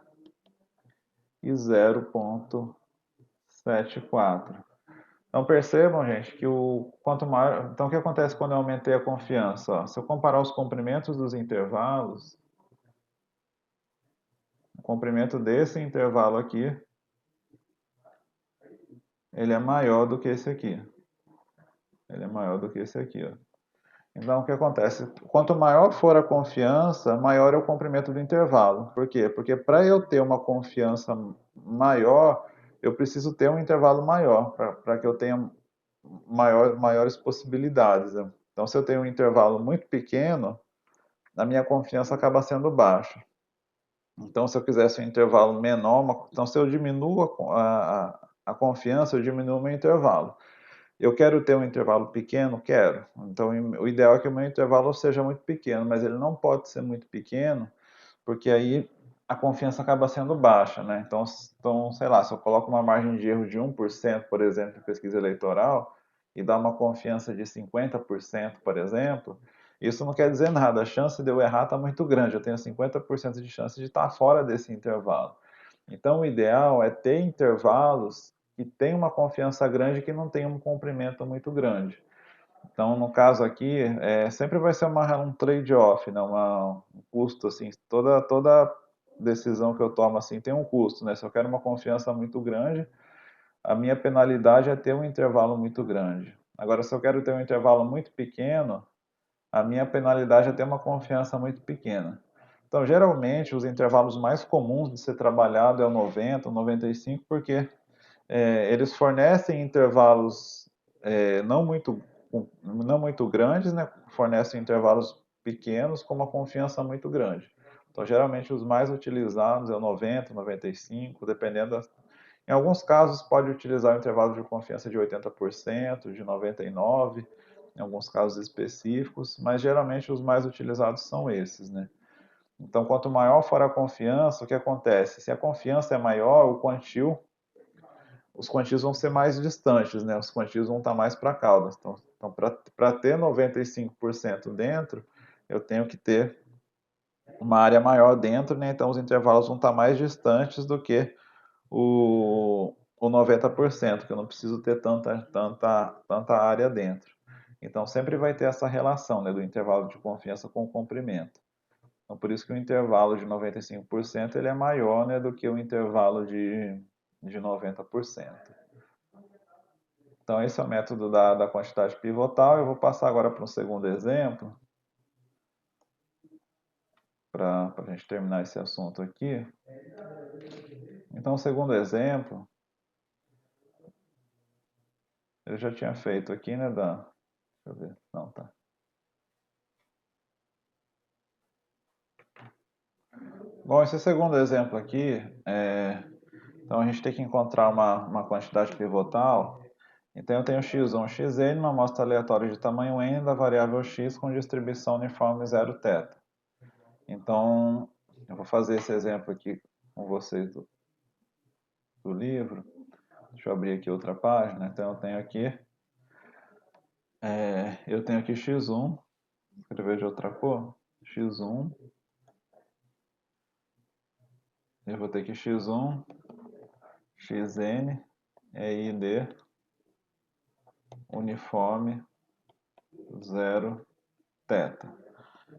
e 0,74. Então percebam, gente, que quanto maior. Então, o que acontece quando eu aumentei a confiança? Ó, se eu comparar os comprimentos dos intervalos, o comprimento desse intervalo aqui, ele é maior do que esse aqui. Ele é maior do que esse aqui, ó. Então, o que acontece? Quanto maior for a confiança, maior é o comprimento do intervalo. Por quê? Porque para eu ter uma confiança maior, eu preciso ter um intervalo maior, para que eu tenha maiores possibilidades. Né? Então, se eu tenho um intervalo muito pequeno, a minha confiança acaba sendo baixa. Então, se eu quisesse um intervalo menor, então se eu diminuo a confiança, eu diminuo o meu intervalo. Eu quero ter um intervalo pequeno? Quero. Então, o ideal é que o meu intervalo seja muito pequeno, mas ele não pode ser muito pequeno, porque aí a confiança acaba sendo baixa, né? Então, sei lá, se eu coloco uma margem de erro de 1%, por exemplo, em pesquisa eleitoral, e dá uma confiança de 50%, por exemplo, isso não quer dizer nada. A chance de eu errar está muito grande. Eu tenho 50% de chance de estar fora desse intervalo. Então, o ideal é ter intervalos que tenham uma confiança grande e que não tenham um comprimento muito grande. Então, no caso aqui, sempre vai ser um trade-off, né? Um custo, assim, toda decisão que eu tomo, assim, tem um custo, né? Se eu quero uma confiança muito grande, a minha penalidade é ter um intervalo muito grande. Agora, se eu quero ter um intervalo muito pequeno, a minha penalidade é ter uma confiança muito pequena. Então, geralmente, os intervalos mais comuns de ser trabalhado é o 90, o 95, porque eles fornecem intervalos não muito grandes, né? Fornecem intervalos pequenos com uma confiança muito grande. Então, geralmente, os mais utilizados é o 90, 95, dependendo Em alguns casos, pode utilizar o intervalo de confiança de 80%, de 99%, em alguns casos específicos, mas geralmente os mais utilizados são esses, né? Então, quanto maior for a confiança, o que acontece? Se a confiança é maior, os quantis vão ser mais distantes, né? Os quantis vão estar mais para caudas. Então para ter 95% dentro, eu tenho que ter uma área maior dentro, né? Então os intervalos vão estar mais distantes do que o 90%, que eu não preciso ter tanta área dentro. Então sempre vai ter essa relação, né, do intervalo de confiança com o comprimento. Então por isso que o intervalo de 95% ele é maior, né, do que o intervalo de 90%. Então esse é o método da quantidade pivotal. Eu vou passar agora para um segundo exemplo, para a gente terminar esse assunto aqui. Então o segundo exemplo, eu já tinha feito aqui, né, Dan? Deixa eu ver. Não, tá. Bom, esse segundo exemplo aqui, então a gente tem que encontrar uma quantidade pivotal. Então eu tenho x1, xn, uma amostra aleatória de tamanho n da variável x com distribuição uniforme 0 θ. Então eu vou fazer esse exemplo aqui com vocês do livro. Deixa eu abrir aqui outra página. Então eu tenho aqui x1, escrever de outra cor, x1, eu vou ter aqui x1, xn, id, uniforme 0 θ.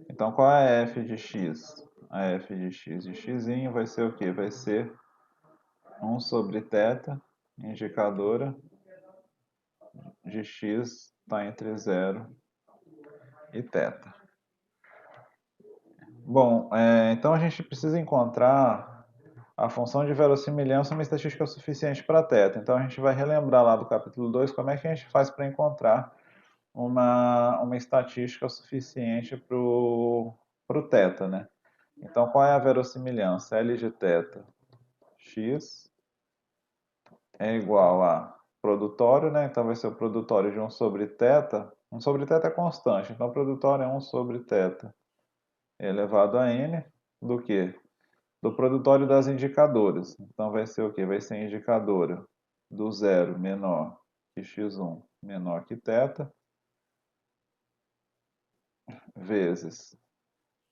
Então, qual é a f de x? A f de x de x vai ser o quê? Vai ser 1 sobre θ, indicadora de x está entre 0 e θ. Bom, então a gente precisa encontrar a função de verossimilhança, uma estatística suficiente para θ. Então a gente vai relembrar lá do capítulo 2 como é que a gente faz para encontrar uma estatística suficiente para o θ, né? Então, qual é a verossimilhança? L de θ x é igual a produtório, né? Então vai ser o produtório de 1 sobre θ. 1 sobre θ é constante, então o produtório é 1 sobre θ elevado a n do que? Do produtório das indicadoras. Então vai ser o que? Vai ser a indicadora do zero menor que x1 menor que θ vezes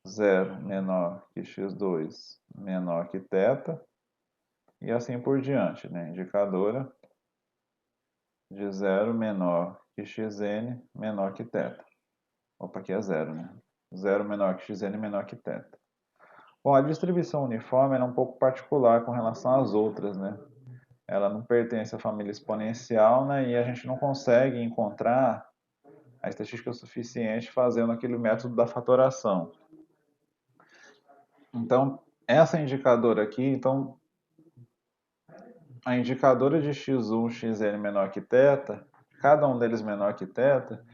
0 menor que x2 menor que θ e assim por diante, né? Indicadora de 0 menor que xn menor que θ. Opa, aqui é 0, né? 0 menor que xn menor que θ. Bom, a distribuição uniforme é um pouco particular com relação às outras, né? Ela não pertence à família exponencial, né? E a gente não consegue encontrar a estatística suficiente fazendo aquele método da fatoração. Então, essa indicadora aqui, então, a indicadora de x1, xn menor que θ, cada um deles menor que θ,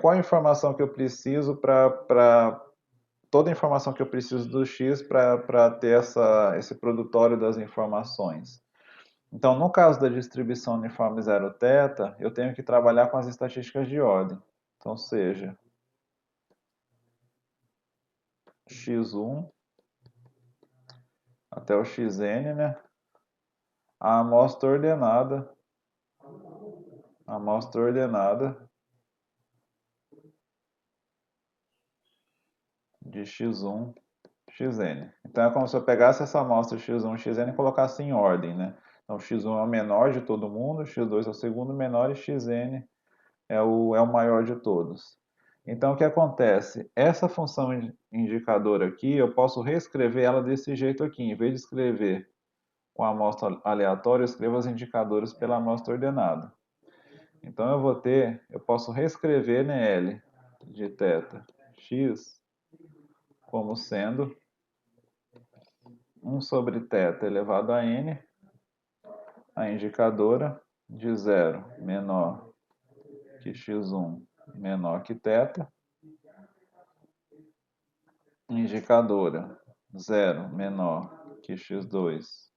qual a informação que eu preciso para toda a informação que eu preciso do x para ter esse produtório das informações. Então, no caso da distribuição uniforme 0 θ, eu tenho que trabalhar com as estatísticas de ordem. Então, seja x1 até o xn, né? A amostra ordenada de x1, xn. Então é como se eu pegasse essa amostra x1, xn e colocasse em ordem, né? Então x1 é o menor de todo mundo, x2 é o segundo menor e xn é o maior de todos. Então o que acontece? Essa função indicadora aqui, eu posso reescrever ela desse jeito aqui. Em vez de escrever com a amostra aleatória, eu escrevo as indicadoras pela amostra ordenada. Então eu posso reescrever, né, L de θ x como sendo 1 sobre θ elevado a n, a indicadora de 0 menor que x1 menor que θ, indicadora 0 menor que x2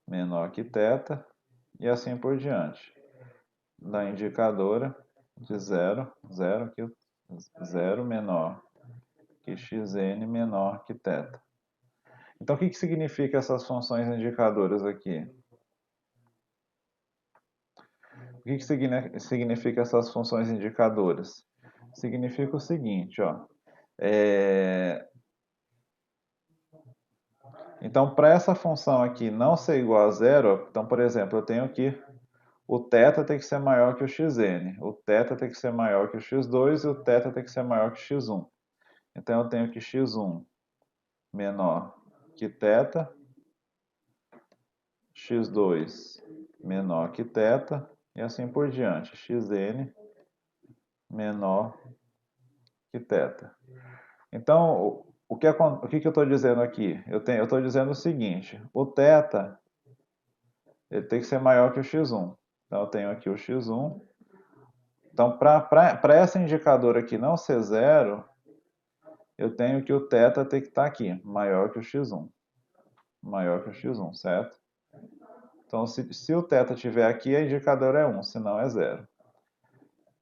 menor que θ, e assim por diante. Da indicadora de 0, 0 menor que xn menor que θ. Então, o que significa essas funções indicadoras aqui? que significa essas funções indicadoras? Significa o seguinte, ó. Então, para essa função aqui não ser igual a zero, então, por exemplo, eu tenho que o θ tem que ser maior que o xn, o θ tem que ser maior que o x2 e o θ tem que ser maior que o x1. Então, eu tenho que x1 menor que θ, x2 menor que θ, e assim por diante, xn menor que θ. Então, o que eu estou dizendo aqui? Eu estou dizendo o seguinte, o θ ele tem que ser maior que o x1. Então, eu tenho aqui o x1. Então, para essa indicadora aqui não ser zero, eu tenho que o θ tem que estar aqui, maior que o x1. Maior que o x1, certo? Então, se o θ estiver aqui, a indicadora é 1, senão é zero.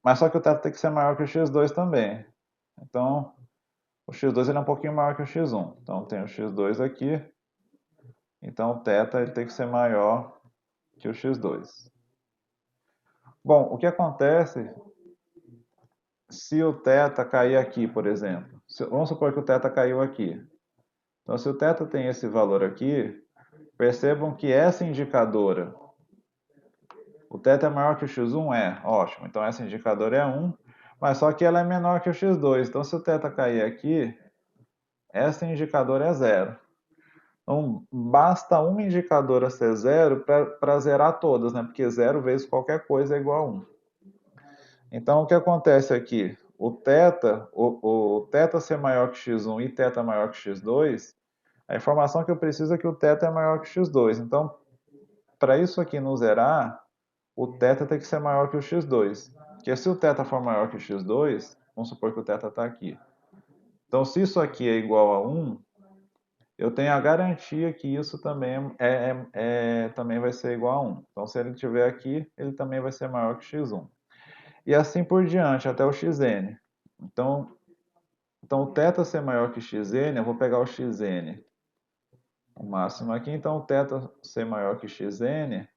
Mas só que o θ tem que ser maior que o x2 também. Então, o x2 ele é um pouquinho maior que o x1. Então, tem o x2 aqui. Então, o θ ele tem que ser maior que o x2. Bom, o que acontece se o θ cair aqui, por exemplo? Vamos supor que o θ caiu aqui. Então, se o θ tem esse valor aqui, percebam que essa indicadora, o θ é maior que o x1? É, ótimo. Então, essa indicadora é 1, mas só que ela é menor que o x2. Então, se o θ cair aqui, essa indicadora é zero. Então, basta uma indicadora ser zero para zerar todas, né? Porque zero vezes qualquer coisa é igual a 1. Então, o que acontece aqui? O θ ser maior que x1 e θ maior que x2, a informação que eu preciso é que o θ é maior que x2. Então, para isso aqui não zerar, o θ tem que ser maior que o x2. Porque se o θ for maior que o x2, vamos supor que o θ está aqui. Então, se isso aqui é igual a 1, eu tenho a garantia que isso também também vai ser igual a 1. Então, se ele estiver aqui, ele também vai ser maior que x1. E assim por diante, até o xn. Então o θ ser maior que xn, eu vou pegar o xn, o máximo aqui. Então, o θ ser maior que xn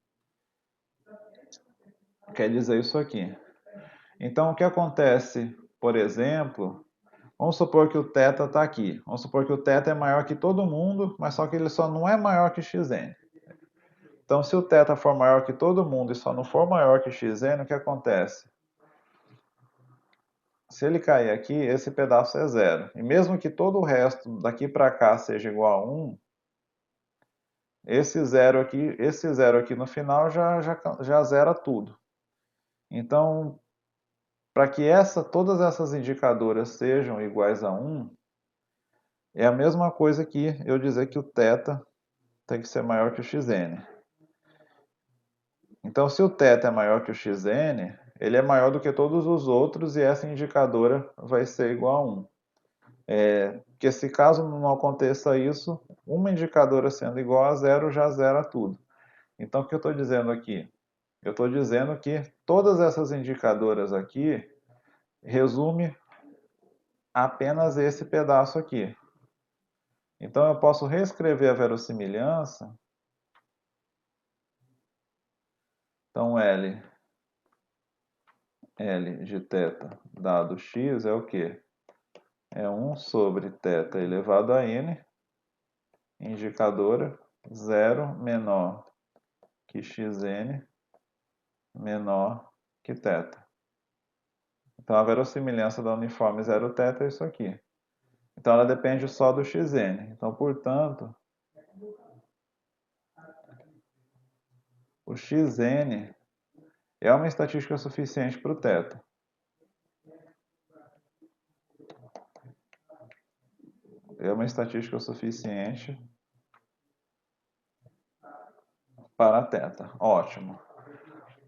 quer dizer isso aqui. Então, o que acontece, por exemplo, vamos supor que o θ está aqui. Vamos supor que o θ é maior que todo mundo, mas só que ele só não é maior que xn. Então, se o θ for maior que todo mundo e só não for maior que xn, o que acontece? Se ele cair aqui, esse pedaço é zero. E mesmo que todo o resto daqui para cá seja igual a 1, esse zero aqui no final já zera tudo. Então, para que todas essas indicadoras sejam iguais a 1, é a mesma coisa que eu dizer que o θ tem que ser maior que o xn. Então, se o θ é maior que o xn, ele é maior do que todos os outros e essa indicadora vai ser igual a 1. Porque se caso não aconteça isso, uma indicadora sendo igual a zero já zera tudo. Então, o que eu estou dizendo aqui? Eu estou dizendo que todas essas indicadoras aqui resume apenas esse pedaço aqui. Então, eu posso reescrever a verossimilhança. Então, L de θ dado x é o quê? É 1 sobre θ elevado a n, indicadora 0 menor que xn menor que θ. Então, a verossimilhança da uniforme 0 θ é isso aqui. Então, ela depende só do xn. Então, portanto, o xn é uma estatística suficiente para o θ. É uma estatística suficiente para θ. Ótimo.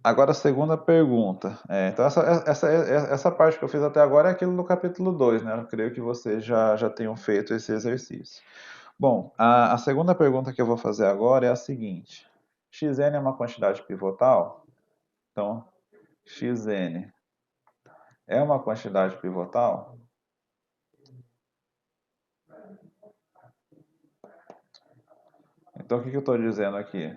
Agora a segunda pergunta. Então, essa parte que eu fiz até agora é aquilo do capítulo 2, né? Eu creio que vocês já tenham feito esse exercício. Bom, a segunda pergunta que eu vou fazer agora é a seguinte. Xn é uma quantidade pivotal? Então, Xn é uma quantidade pivotal? Então, o que eu estou dizendo aqui?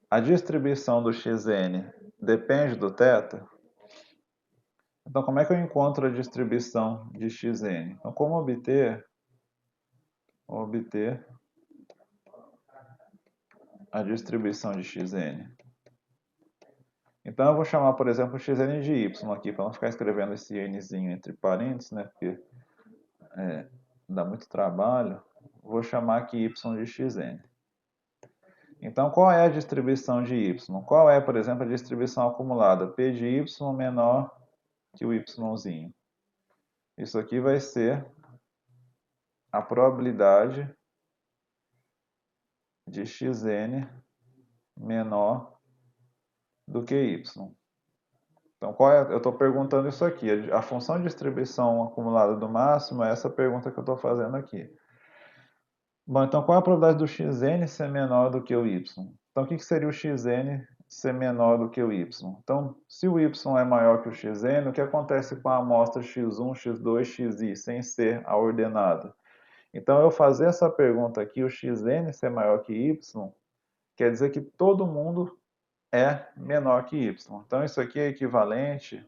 A distribuição do Xn depende do θ? Então, como é que eu encontro a distribuição de xn? Então, como obter a distribuição de xn? Então, eu vou chamar, por exemplo, xn de y aqui, para não ficar escrevendo esse nzinho entre parênteses, né? Porque dá muito trabalho. Vou chamar aqui y de xn. Então, qual é a distribuição de y? Qual é, por exemplo, a distribuição acumulada? P de y menor que o yzinho. Isso aqui vai ser a probabilidade de xn menor do que y. Então, eu estou perguntando isso aqui. A função de distribuição acumulada do máximo é essa pergunta que eu estou fazendo aqui. Bom, então qual é a probabilidade do xn ser menor do que o y? Então, o que seria o xn ser menor do que o y? Então, se o y é maior que o xn, o que acontece com a amostra x1, x2, xi, sem ser a ordenada? Então, eu fazer essa pergunta aqui, o xn ser maior que y, quer dizer que todo mundo é menor que y. Então, isso aqui é equivalente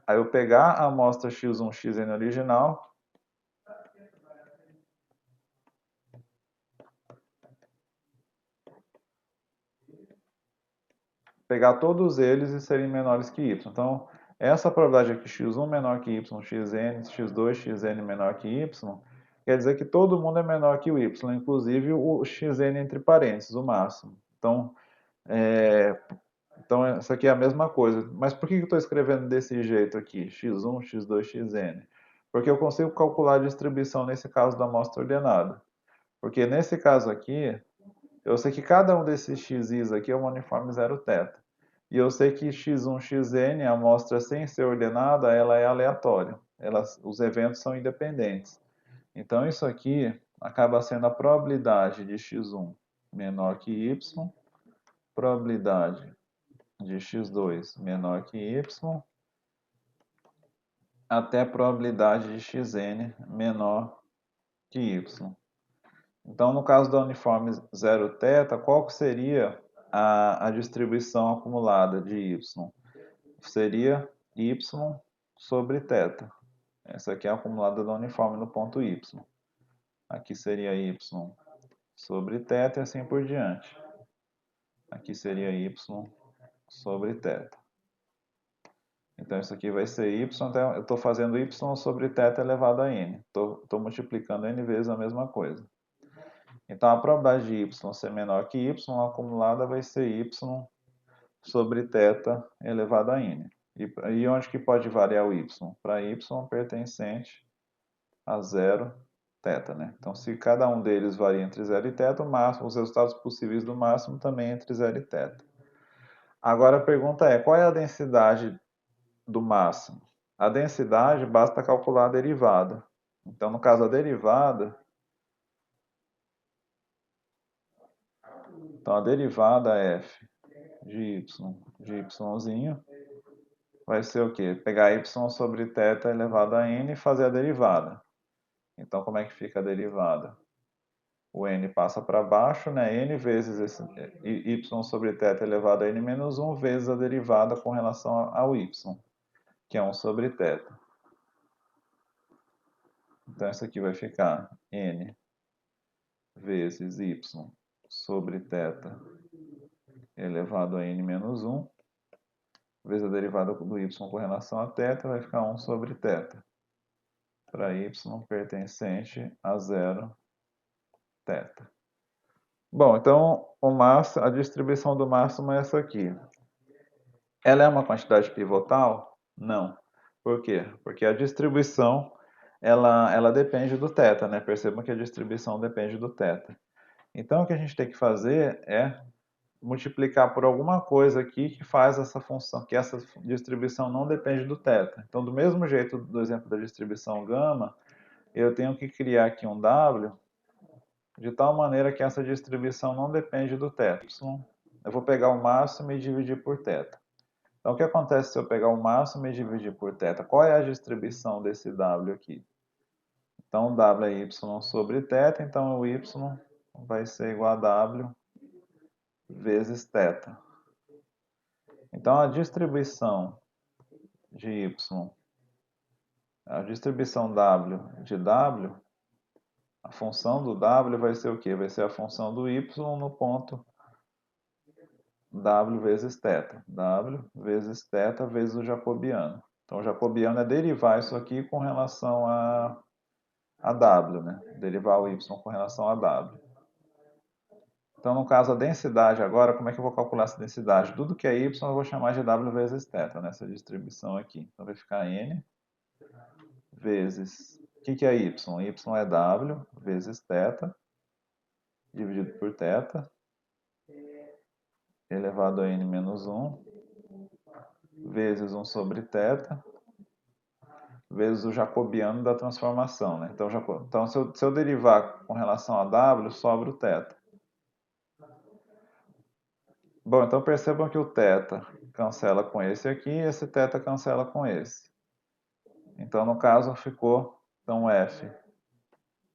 a eu pegar a amostra x1, xn original, pegar todos eles e serem menores que y. Então, essa probabilidade aqui, x1 menor que y, xn, x2, xn menor que y, quer dizer que todo mundo é menor que o y, inclusive o xn entre parênteses, o máximo. Então, essa aqui é a mesma coisa. Mas por que eu estou escrevendo desse jeito aqui? x1, x2, xn. Porque eu consigo calcular a distribuição nesse caso da amostra ordenada. Porque nesse caso aqui, eu sei que cada um desses xis aqui é um uniforme zero θ. E eu sei que x1, xn, a amostra sem ser ordenada, ela é aleatória. Os eventos são independentes. Então, isso aqui acaba sendo a probabilidade de x1 menor que y, probabilidade de x2 menor que y, até a probabilidade de xn menor que y. Então, no caso da uniforme zero θ, qual que seria a distribuição acumulada de y? Seria y sobre θ. Essa aqui é a acumulada da uniforme no ponto y. Aqui seria y sobre θ e assim por diante. Aqui seria y sobre θ. Então, isso aqui vai ser y, então eu estou fazendo y sobre θ elevado a n. Estou multiplicando n vezes a mesma coisa. Então, a probabilidade de y ser menor que y acumulada vai ser y sobre θ elevado a n. E onde que pode variar o y? Para y pertencente a 0 θ, né? Então, se cada um deles varia entre 0 e θ, os resultados possíveis do máximo também entre 0 e θ. Agora a pergunta é, qual é a densidade do máximo? A densidade basta calcular a derivada. Então, no caso, a derivada... Então, a derivada f de yzinho vai ser o quê? Pegar y sobre θ elevado a n e fazer a derivada. Então, como é que fica a derivada? O n passa para baixo, né? N vezes esse y sobre θ elevado a n menos 1 vezes a derivada com relação ao y, que é 1 sobre θ. Então, isso aqui vai ficar n vezes y sobre θ elevado a n menos 1 vezes a derivada do y com relação a θ, vai ficar 1 sobre θ. Para y pertencente a 0 θ. Bom, então a distribuição do máximo é essa aqui. Ela é uma quantidade pivotal? Não. Por quê? Porque a distribuição ela depende do θ, né? Percebam que a distribuição depende do θ. Então o que a gente tem que fazer é multiplicar por alguma coisa aqui que faz essa função, que essa distribuição não depende do θ. Então, do mesmo jeito do exemplo da distribuição gama, eu tenho que criar aqui um W de tal maneira que essa distribuição não depende do θ. Eu vou pegar o máximo e dividir por θ. Então, o que acontece se eu pegar o máximo e dividir por θ? Qual é a distribuição desse W aqui? Então, W é y sobre θ, então o y vai ser igual a W vezes θ. Então, a distribuição de y, a distribuição w de w, a função do w vai ser o quê? Vai ser a função do y no ponto w vezes θ. W vezes θ vezes o jacobiano. Então, o jacobiano é derivar isso aqui com relação a w, né? Derivar o y com relação a w. Então, no caso, a densidade agora, como é que eu vou calcular essa densidade? Tudo que é y eu vou chamar de w vezes θ, nessa distribuição aqui. Então, vai ficar n vezes... O que é y? Y é w vezes θ, dividido por θ, elevado a n menos 1, vezes 1 sobre θ, vezes o jacobiano da transformação, né? Então se eu derivar com relação a w, sobra o θ. Bom, então percebam que o θ cancela com esse aqui e esse θ cancela com esse. Então, no caso, ficou então, f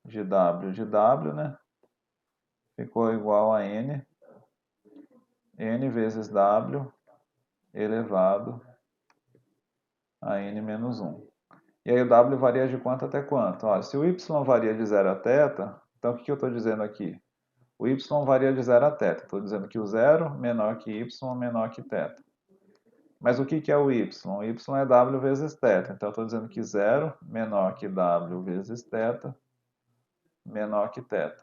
de w, né? Ficou igual a n vezes w elevado a n menos 1. E aí o w varia de quanto até quanto? Olha, se o y varia de 0 a θ, então o que eu estou dizendo aqui? O y varia de 0 a θ. Estou dizendo que o 0 menor que y menor que θ. Mas o que é o y? O y é w vezes θ. Então, eu estou dizendo que 0 menor que w vezes θ menor que θ.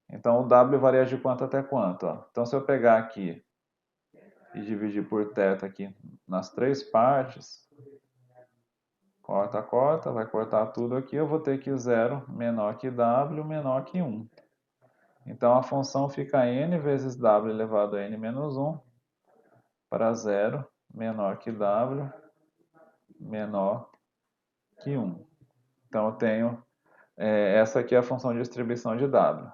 Então, o w varia de quanto até quanto? Ó. Então, se eu pegar aqui e dividir por θ aqui nas três partes, corta, corta, vai cortar tudo aqui, eu vou ter que 0 menor que w menor que 1. Então, a função fica n vezes w elevado a n menos 1 para 0 menor que w menor que 1. Então, eu tenho... essa aqui é a função de distribuição de w.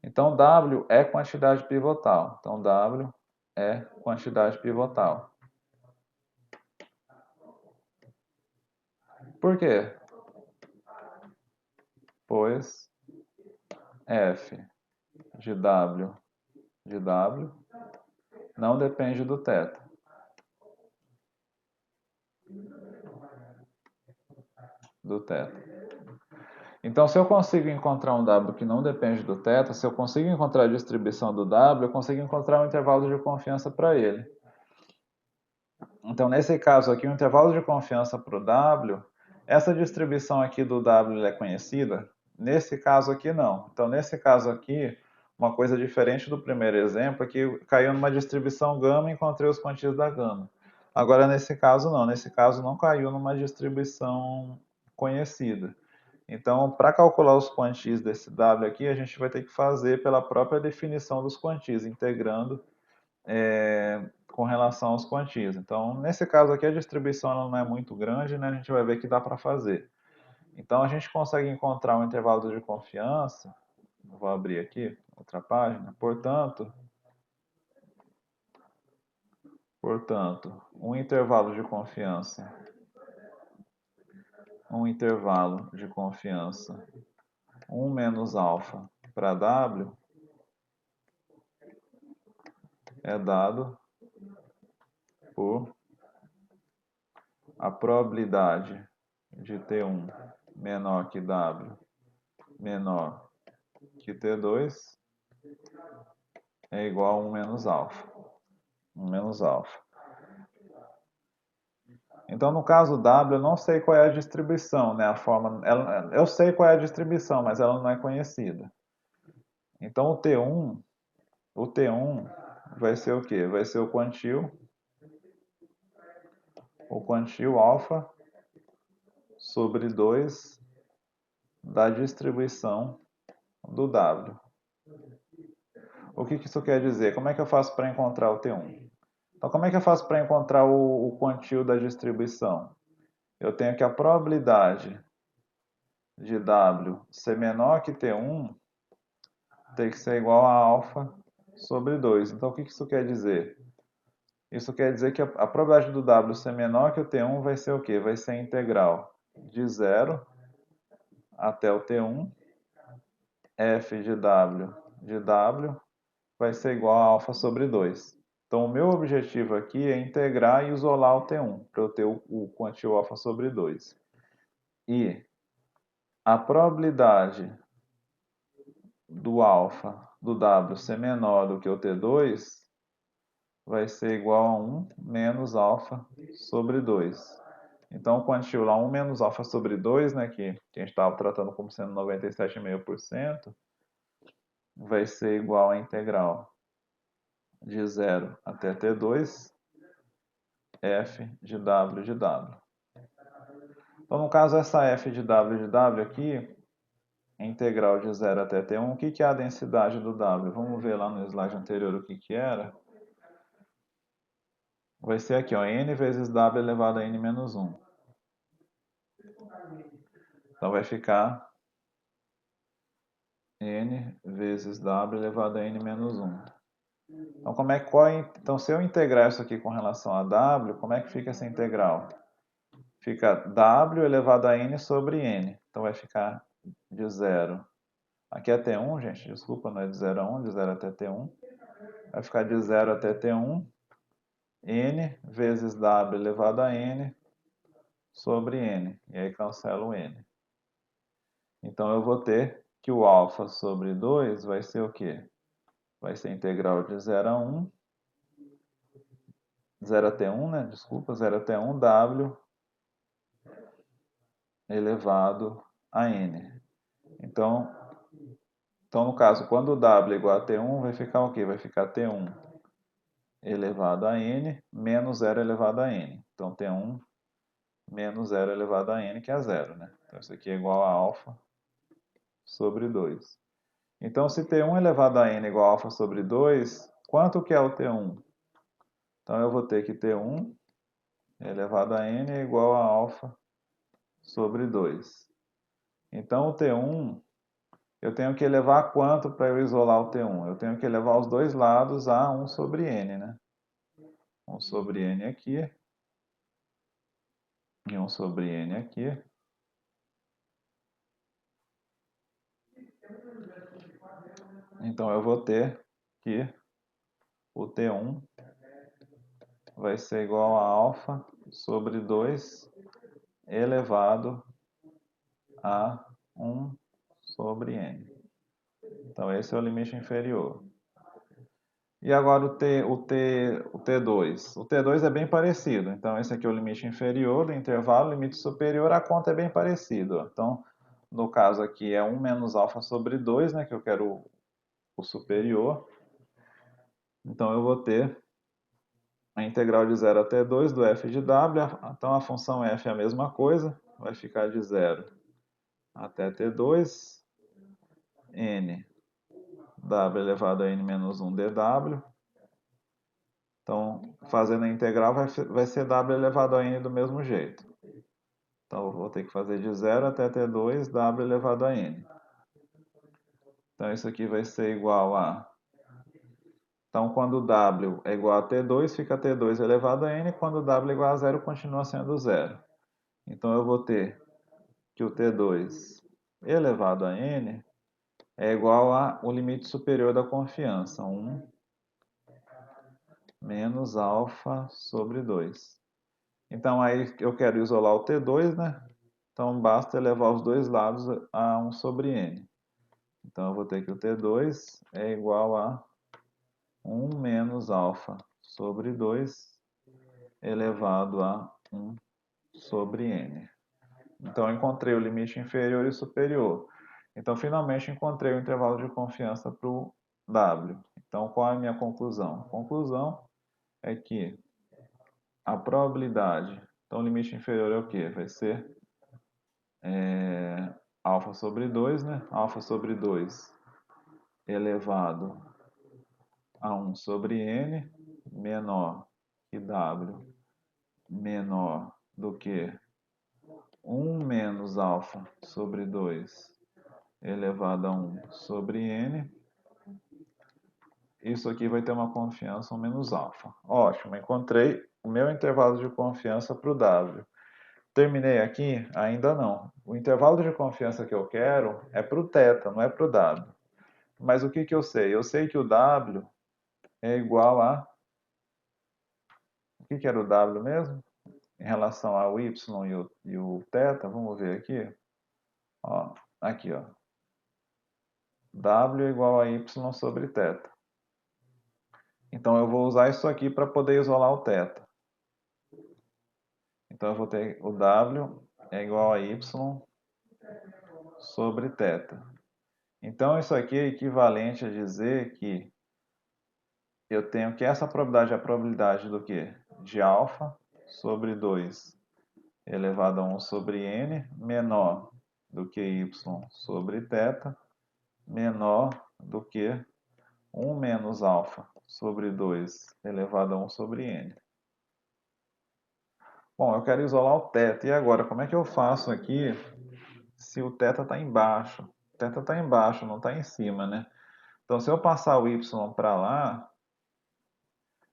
Então, w é quantidade pivotal. Então, w é quantidade pivotal. Por quê? Pois f de w não depende do θ. Então, se eu consigo encontrar um w que não depende do θ, se eu consigo encontrar a distribuição do w, eu consigo encontrar um intervalo de confiança para ele. Então, nesse caso aqui, o intervalo de confiança para o w, essa distribuição aqui do w é conhecida? Nesse caso aqui, não. Então, nesse caso aqui, uma coisa diferente do primeiro exemplo é que caiu numa distribuição gama e encontrei os quantios da gama. Agora, nesse caso, não. Nesse caso, não caiu numa distribuição conhecida. Então, para calcular os quantis desse w aqui, a gente vai ter que fazer pela própria definição dos quantis, integrando com relação aos quantis. Então, nesse caso aqui, a distribuição ela não é muito grande, né? A gente vai ver que dá para fazer. Então, a gente consegue encontrar um intervalo de confiança. Vou abrir aqui outra página. Portanto, um intervalo de confiança 1 menos alfa para w é dado por a probabilidade de T1 menor que W menor que T2 é igual a 1 menos alfa. 1 menos alfa. Então, no caso W, eu não sei qual é a distribuição, né? Eu sei qual é a distribuição, mas ela não é conhecida. Então, o T1 vai ser o quê? Vai ser o quantio alfa sobre 2 da distribuição do W. O que isso quer dizer? Como é que eu faço para encontrar o T1? Então, como é que eu faço para encontrar o quantio da distribuição? Eu tenho que a probabilidade de W ser menor que T1 tem que ser igual a alfa sobre 2. Então, o que isso quer dizer? Isso quer dizer que a probabilidade do W ser menor que o T1 vai ser o quê? Vai ser a integral de 0 até o T1, f de W vai ser igual a alfa sobre 2. Então, o meu objetivo aqui é integrar e isolar o T1, para eu ter o quantio alfa sobre 2. E a probabilidade do alfa do W ser menor do que o T2 vai ser igual a 1 menos alfa sobre 2. Então, o quantio lá 1 menos alfa sobre 2, né, que a gente estava tratando como sendo 97,5%, vai ser igual à integral de 0 até T2, f de W de W. Então, no caso, essa f de W aqui, integral de 0 até T1, o que é a densidade do W? Vamos ver lá no slide anterior o que era. Vai ser aqui, ó, n vezes W elevado a n menos 1. Então, vai ficar n vezes W elevado a n menos 1. Então, então, se eu integrar isso aqui com relação a W, como é que fica essa integral? Fica W elevado a n sobre n. Então, vai ficar de 0. Aqui é T1, gente, desculpa, não é de 0 a 1, de 0 até T1. Vai ficar de 0 até T1, n vezes W elevado a n sobre n. E aí cancela o n. Então, eu vou ter que o alfa sobre 2 vai ser o quê? Vai ser integral de 0 a 1, 0 até 1, né? Desculpa, 0 até 1, W elevado a n. Então, no caso, quando o W é igual a T1, vai ficar o quê? Vai ficar T1 elevado a n menos 0 elevado a n. Então, T1 menos 0 elevado a n, que é 0, né? Então, isso aqui é igual a alfa sobre 2. Então, se T1 elevado a n é igual a alfa sobre 2, quanto que é o T1? Então, eu vou ter que T1 elevado a n é igual a alfa sobre 2. Então, o T1, eu tenho que elevar a quanto para eu isolar o T1? Eu tenho que elevar os dois lados a 1 sobre n, né? 1 sobre n aqui e 1 sobre n aqui. Então, eu vou ter que o T1 vai ser igual a alfa sobre 2 elevado a 1 sobre n. Então, esse é o limite inferior. E agora o T2. O T2 é bem parecido. Então, esse aqui é o limite inferior do intervalo, o limite superior, a conta é bem parecida. Então, no caso aqui é 1 menos alfa sobre 2, né, que eu quero o superior. Então, eu vou ter a integral de 0 até 2 do f de w. Então, a função f é a mesma coisa. Vai ficar de 0 até T2, n w elevado a n menos 1 dw. Então, fazendo a integral vai ser w elevado a n do mesmo jeito. Então, eu vou ter que fazer de 0 até T2, w elevado a n. Então, isso aqui vai ser igual a... Então, quando w é igual a T2, fica T2 elevado a n. Quando w é igual a 0, continua sendo 0. Então, eu vou ter que o T2 elevado a n é igual ao limite superior da confiança, 1 menos alfa sobre 2. Então, aí eu quero isolar o T2, né? Então, basta elevar os dois lados a 1 sobre n. Então, eu vou ter que o T2 é igual a 1 menos alfa sobre 2 elevado a 1 sobre n. Então, eu encontrei o limite inferior e superior. Então, finalmente, encontrei o intervalo de confiança para o W. Então, qual é a minha conclusão? A conclusão é que a probabilidade... Então, o limite inferior é o quê? Vai ser alfa sobre 2, né? Alfa sobre 2 elevado a 1 sobre n menor que W menor do que 1 menos alfa sobre 2 elevado a 1 sobre n. Isso aqui vai ter uma confiança 1 menos alfa. Ótimo, encontrei o meu intervalo de confiança para o W. Terminei aqui? Ainda não. O intervalo de confiança que eu quero é para o θ, não é para o W. Mas o que eu sei? Eu sei que o W é igual a O que era o W mesmo? Em relação ao Y e o θ, vamos ver aqui. Ó, aqui, ó. W igual a Y sobre θ. Então eu vou usar isso aqui para poder isolar o θ. Então eu vou ter o W é igual a Y sobre θ. Então isso aqui é equivalente a dizer que eu tenho que essa probabilidade é a probabilidade do quê? De alfa sobre 2 elevado a 1 sobre n menor do que y sobre θ menor do que 1 menos alfa sobre 2 elevado a 1 sobre n. Bom, eu quero isolar o θ. E agora, como é que eu faço aqui se o θ está embaixo? O θ está embaixo, não está em cima, né? Então, se eu passar o y para lá,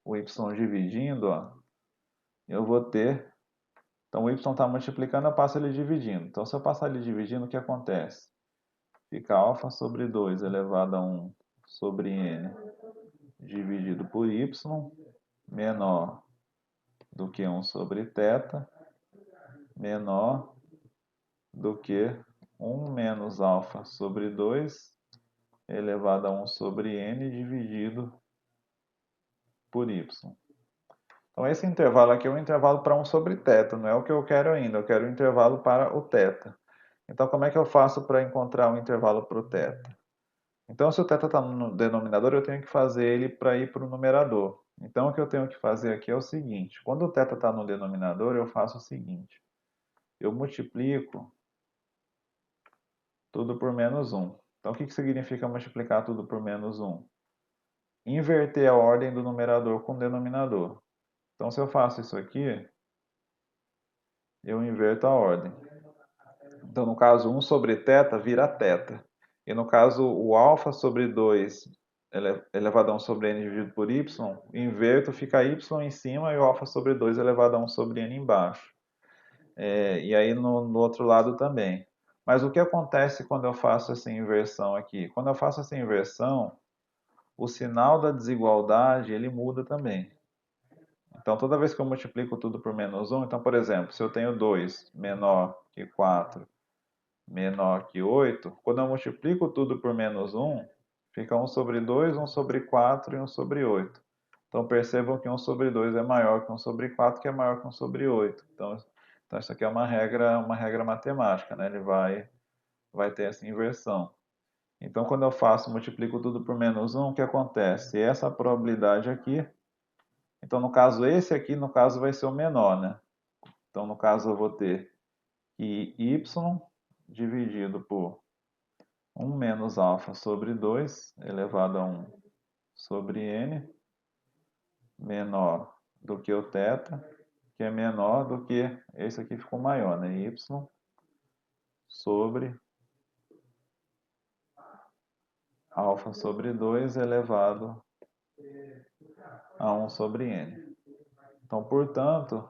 o y dividindo, ó, eu vou ter... Então, o y está multiplicando, eu passo ele dividindo. Então, se eu passar ele dividindo, o que acontece? Fica alfa sobre 2 elevado a 1 sobre n dividido por y menor do que 1 sobre θ menor do que 1 menos alfa sobre 2 elevado a 1 sobre n dividido por y. Então esse intervalo aqui é um intervalo para 1 sobre θ, não é o que eu quero ainda, eu quero o intervalo para o θ. Então como é que eu faço para encontrar um intervalo para o θ? Então se o θ está no denominador, eu tenho que fazer ele para ir para o numerador. Então o que eu tenho que fazer aqui é o seguinte, quando o θ está no denominador, eu faço o seguinte, eu multiplico tudo por menos 1. Então o que significa multiplicar tudo por menos 1? Inverter a ordem do numerador com o denominador. Então, se eu faço isso aqui, eu inverto a ordem. Então, no caso, 1 sobre θ vira θ. E no caso, o alfa sobre 2 elevado a 1 sobre n dividido por y, inverto, fica y em cima e o alfa sobre 2 elevado a 1 sobre n embaixo. E aí no outro lado também. Mas o que acontece quando eu faço essa inversão aqui? Quando eu faço essa inversão, o sinal da desigualdade ele muda também. Então, toda vez que eu multiplico tudo por menos 1, então, por exemplo, se eu tenho 2 menor que 4 menor que 8, quando eu multiplico tudo por menos 1, fica 1 sobre 2, 1 sobre 4 e 1 sobre 8. Então, percebam que 1 sobre 2 é maior que 1 sobre 4, que é maior que 1 sobre 8. Então isso aqui é uma regra matemática, né? Ele vai ter essa inversão. Então, quando eu multiplico tudo por menos 1, o que acontece? Essa probabilidade aqui, então no caso esse aqui, no caso vai ser o menor, né? Então no caso eu vou ter que y dividido por 1 menos alfa sobre 2 elevado a 1 sobre n menor do que o θ, que é menor do que, esse aqui ficou maior, né? Y sobre alfa sobre 2 elevado a 1 sobre n. Então, portanto,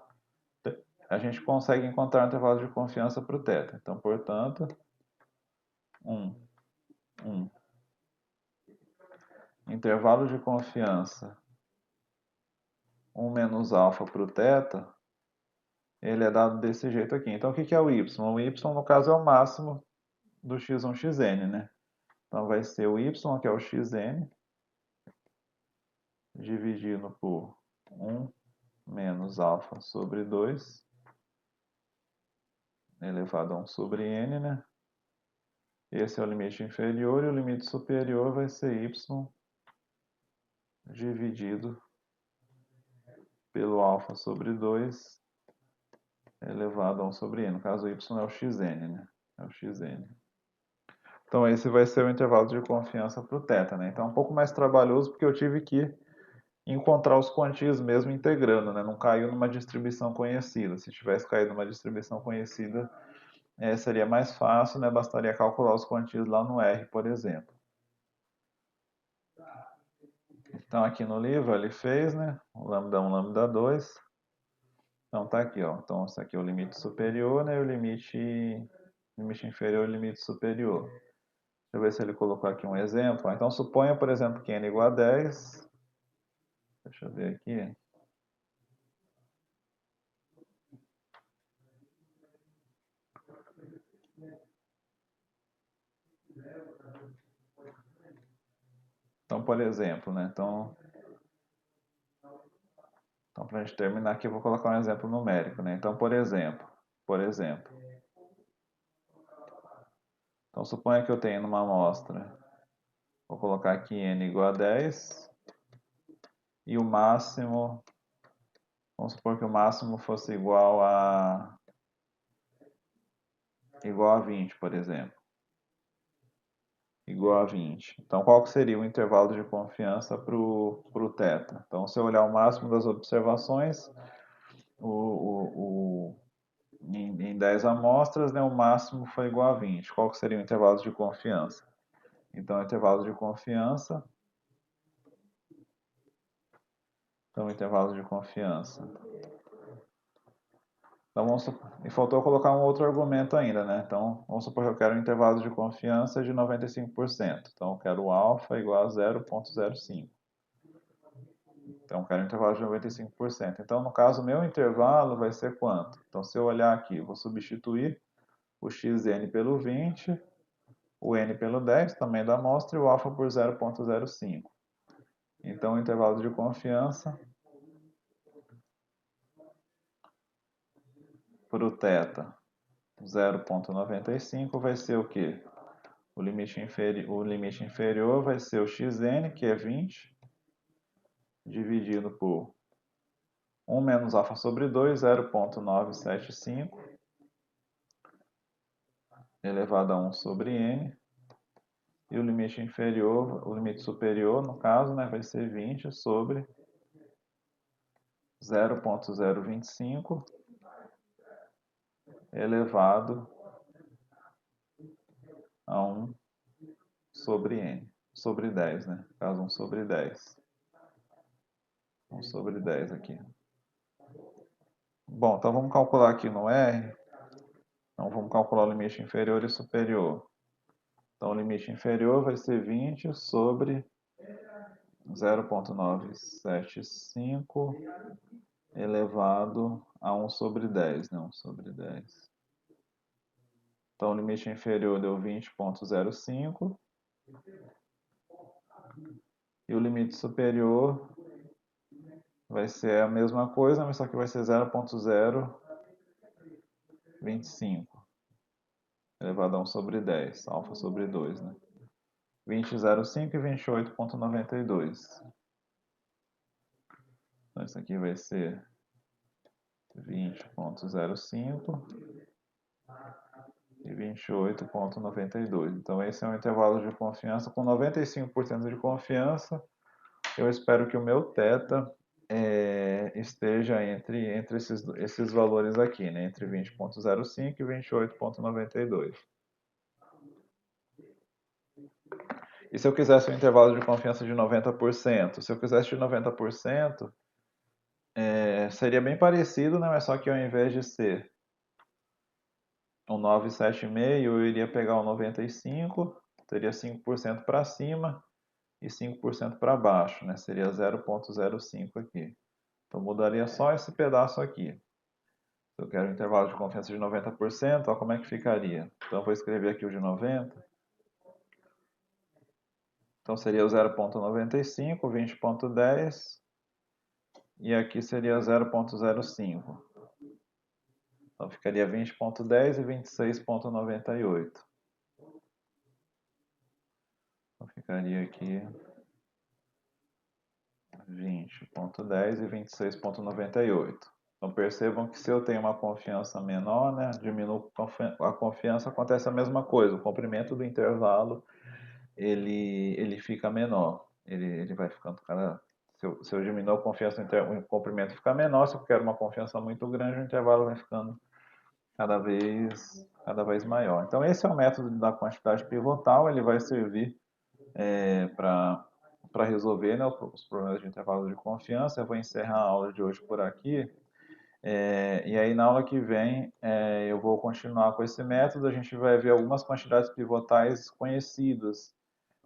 a gente consegue encontrar um intervalo de confiança para o θ. Então, portanto, 1. Intervalo de confiança 1 menos alfa para o θ, ele é dado desse jeito aqui. Então, o que é o y? O y, no caso, é o máximo do x1, xn, né? Então, vai ser o y, que é o xn, dividido por 1 menos alfa sobre 2, elevado a 1 sobre n, né? Esse é o limite inferior e o limite superior vai ser y dividido pelo alfa sobre 2 elevado a 1 sobre n. No caso, o y é o xn, né? É o xn. Então, esse vai ser o intervalo de confiança para o θ, né? Então, é um pouco mais trabalhoso porque eu tive que encontrar os quantios mesmo integrando, né? Não caiu numa distribuição conhecida. Se tivesse caído numa distribuição conhecida, seria mais fácil, né? Bastaria calcular os quantios lá no R, por exemplo. Então, aqui no livro ele fez, né? O lambda 1, lambda 2. Então, tá aqui, ó. Então, esse aqui é o limite superior, né? E o limite inferior e o limite superior. Deixa eu ver se ele colocou aqui um exemplo. Então, suponha, por exemplo, que n igual a 10. Deixa eu ver aqui. por exemplo, né? Então para a gente terminar aqui, eu vou colocar um exemplo numérico, né? Então, por exemplo, então suponha que eu tenho numa amostra, vou colocar aqui n igual a 10 e o máximo, vamos supor que o máximo fosse igual a 20, por exemplo. Igual a 20. Então, qual que seria o intervalo de confiança para o θ? Então, se eu olhar o máximo das observações, em 10 amostras, né, o máximo foi igual a 20. Qual que seria o intervalo de confiança? Então, o intervalo de confiança. Então, e faltou colocar um outro argumento ainda, né? Então, vamos supor que eu quero um intervalo de confiança de 95%. Então, eu quero o alfa igual a 0,05. Então, eu quero um intervalo de 95%. Então, no caso, o meu intervalo vai ser quanto? Então, se eu olhar aqui, eu vou substituir o xn pelo 20, o n pelo 10, tamanho da amostra, e o alfa por 0,05. Então, o intervalo de confiança para o θ 0,95 vai ser o quê? O limite inferior vai ser o xn, que é 20, dividido por 1 menos alfa sobre 2, 0,975, elevado a 1 sobre n. E o limite inferior, o limite superior, no caso, né, vai ser 20 sobre 0,025 elevado a 1 sobre n. Sobre 10, né? No caso, 1 sobre 10. 1 sobre 10 aqui. Bom, então vamos calcular aqui no R. Então vamos calcular o limite inferior e superior. Então o limite inferior vai ser 20 sobre 0,975 elevado a 1 sobre 10, né? 1 sobre 10. Então o limite inferior deu 20,05 e o limite superior vai ser a mesma coisa, mas só que vai ser 0,025 elevado a 1 sobre 10, alfa sobre 2, né? 20,05 e 28,92. Então isso aqui vai ser 20,05 e 28,92. Então esse é um intervalo de confiança com 95% de confiança. Eu espero que o meu θ esteja entre esses valores aqui, né? Entre 20,05 e 28,92. E se eu quisesse um intervalo de confiança de 90%? Se eu quisesse de 90%, seria bem parecido, né? Mas só que ao invés de ser um 9,75, eu iria pegar o 95, teria 5% para cima e 5% para baixo, né? Seria 0,05 aqui. Então mudaria só esse pedaço aqui. Se eu quero um intervalo de confiança de 90%, olha como é que ficaria. Então eu vou escrever aqui o de 90. Então seria o 0,95, 20,10 e aqui seria 0,05. Então ficaria 20,10 e 26,98. Então ficaria aqui 20,10 e 26,98. Então percebam que se eu tenho uma confiança menor, né, diminuo a confiança, acontece a mesma coisa. O comprimento do intervalo ele fica menor. Ele vai ficando cada. Se eu diminuo a confiança, o comprimento fica menor. Se eu quero uma confiança muito grande, o intervalo vai ficando cada vez maior. Então esse é o método da quantidade pivotal. Ele vai servir para resolver, né, os problemas de intervalo de confiança. Eu vou encerrar a aula de hoje por aqui. E aí na aula que vem eu vou continuar com esse método. A gente vai ver algumas quantidades pivotais conhecidas,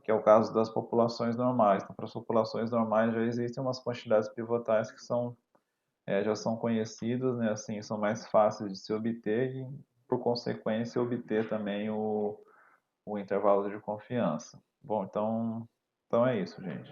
que é o caso das populações normais. Então, para as populações normais já existem umas quantidades pivotais que já são conhecidas, né? Assim, são mais fáceis de se obter e, por consequência, obter também o intervalo de confiança. Bom, então Então é isso, gente.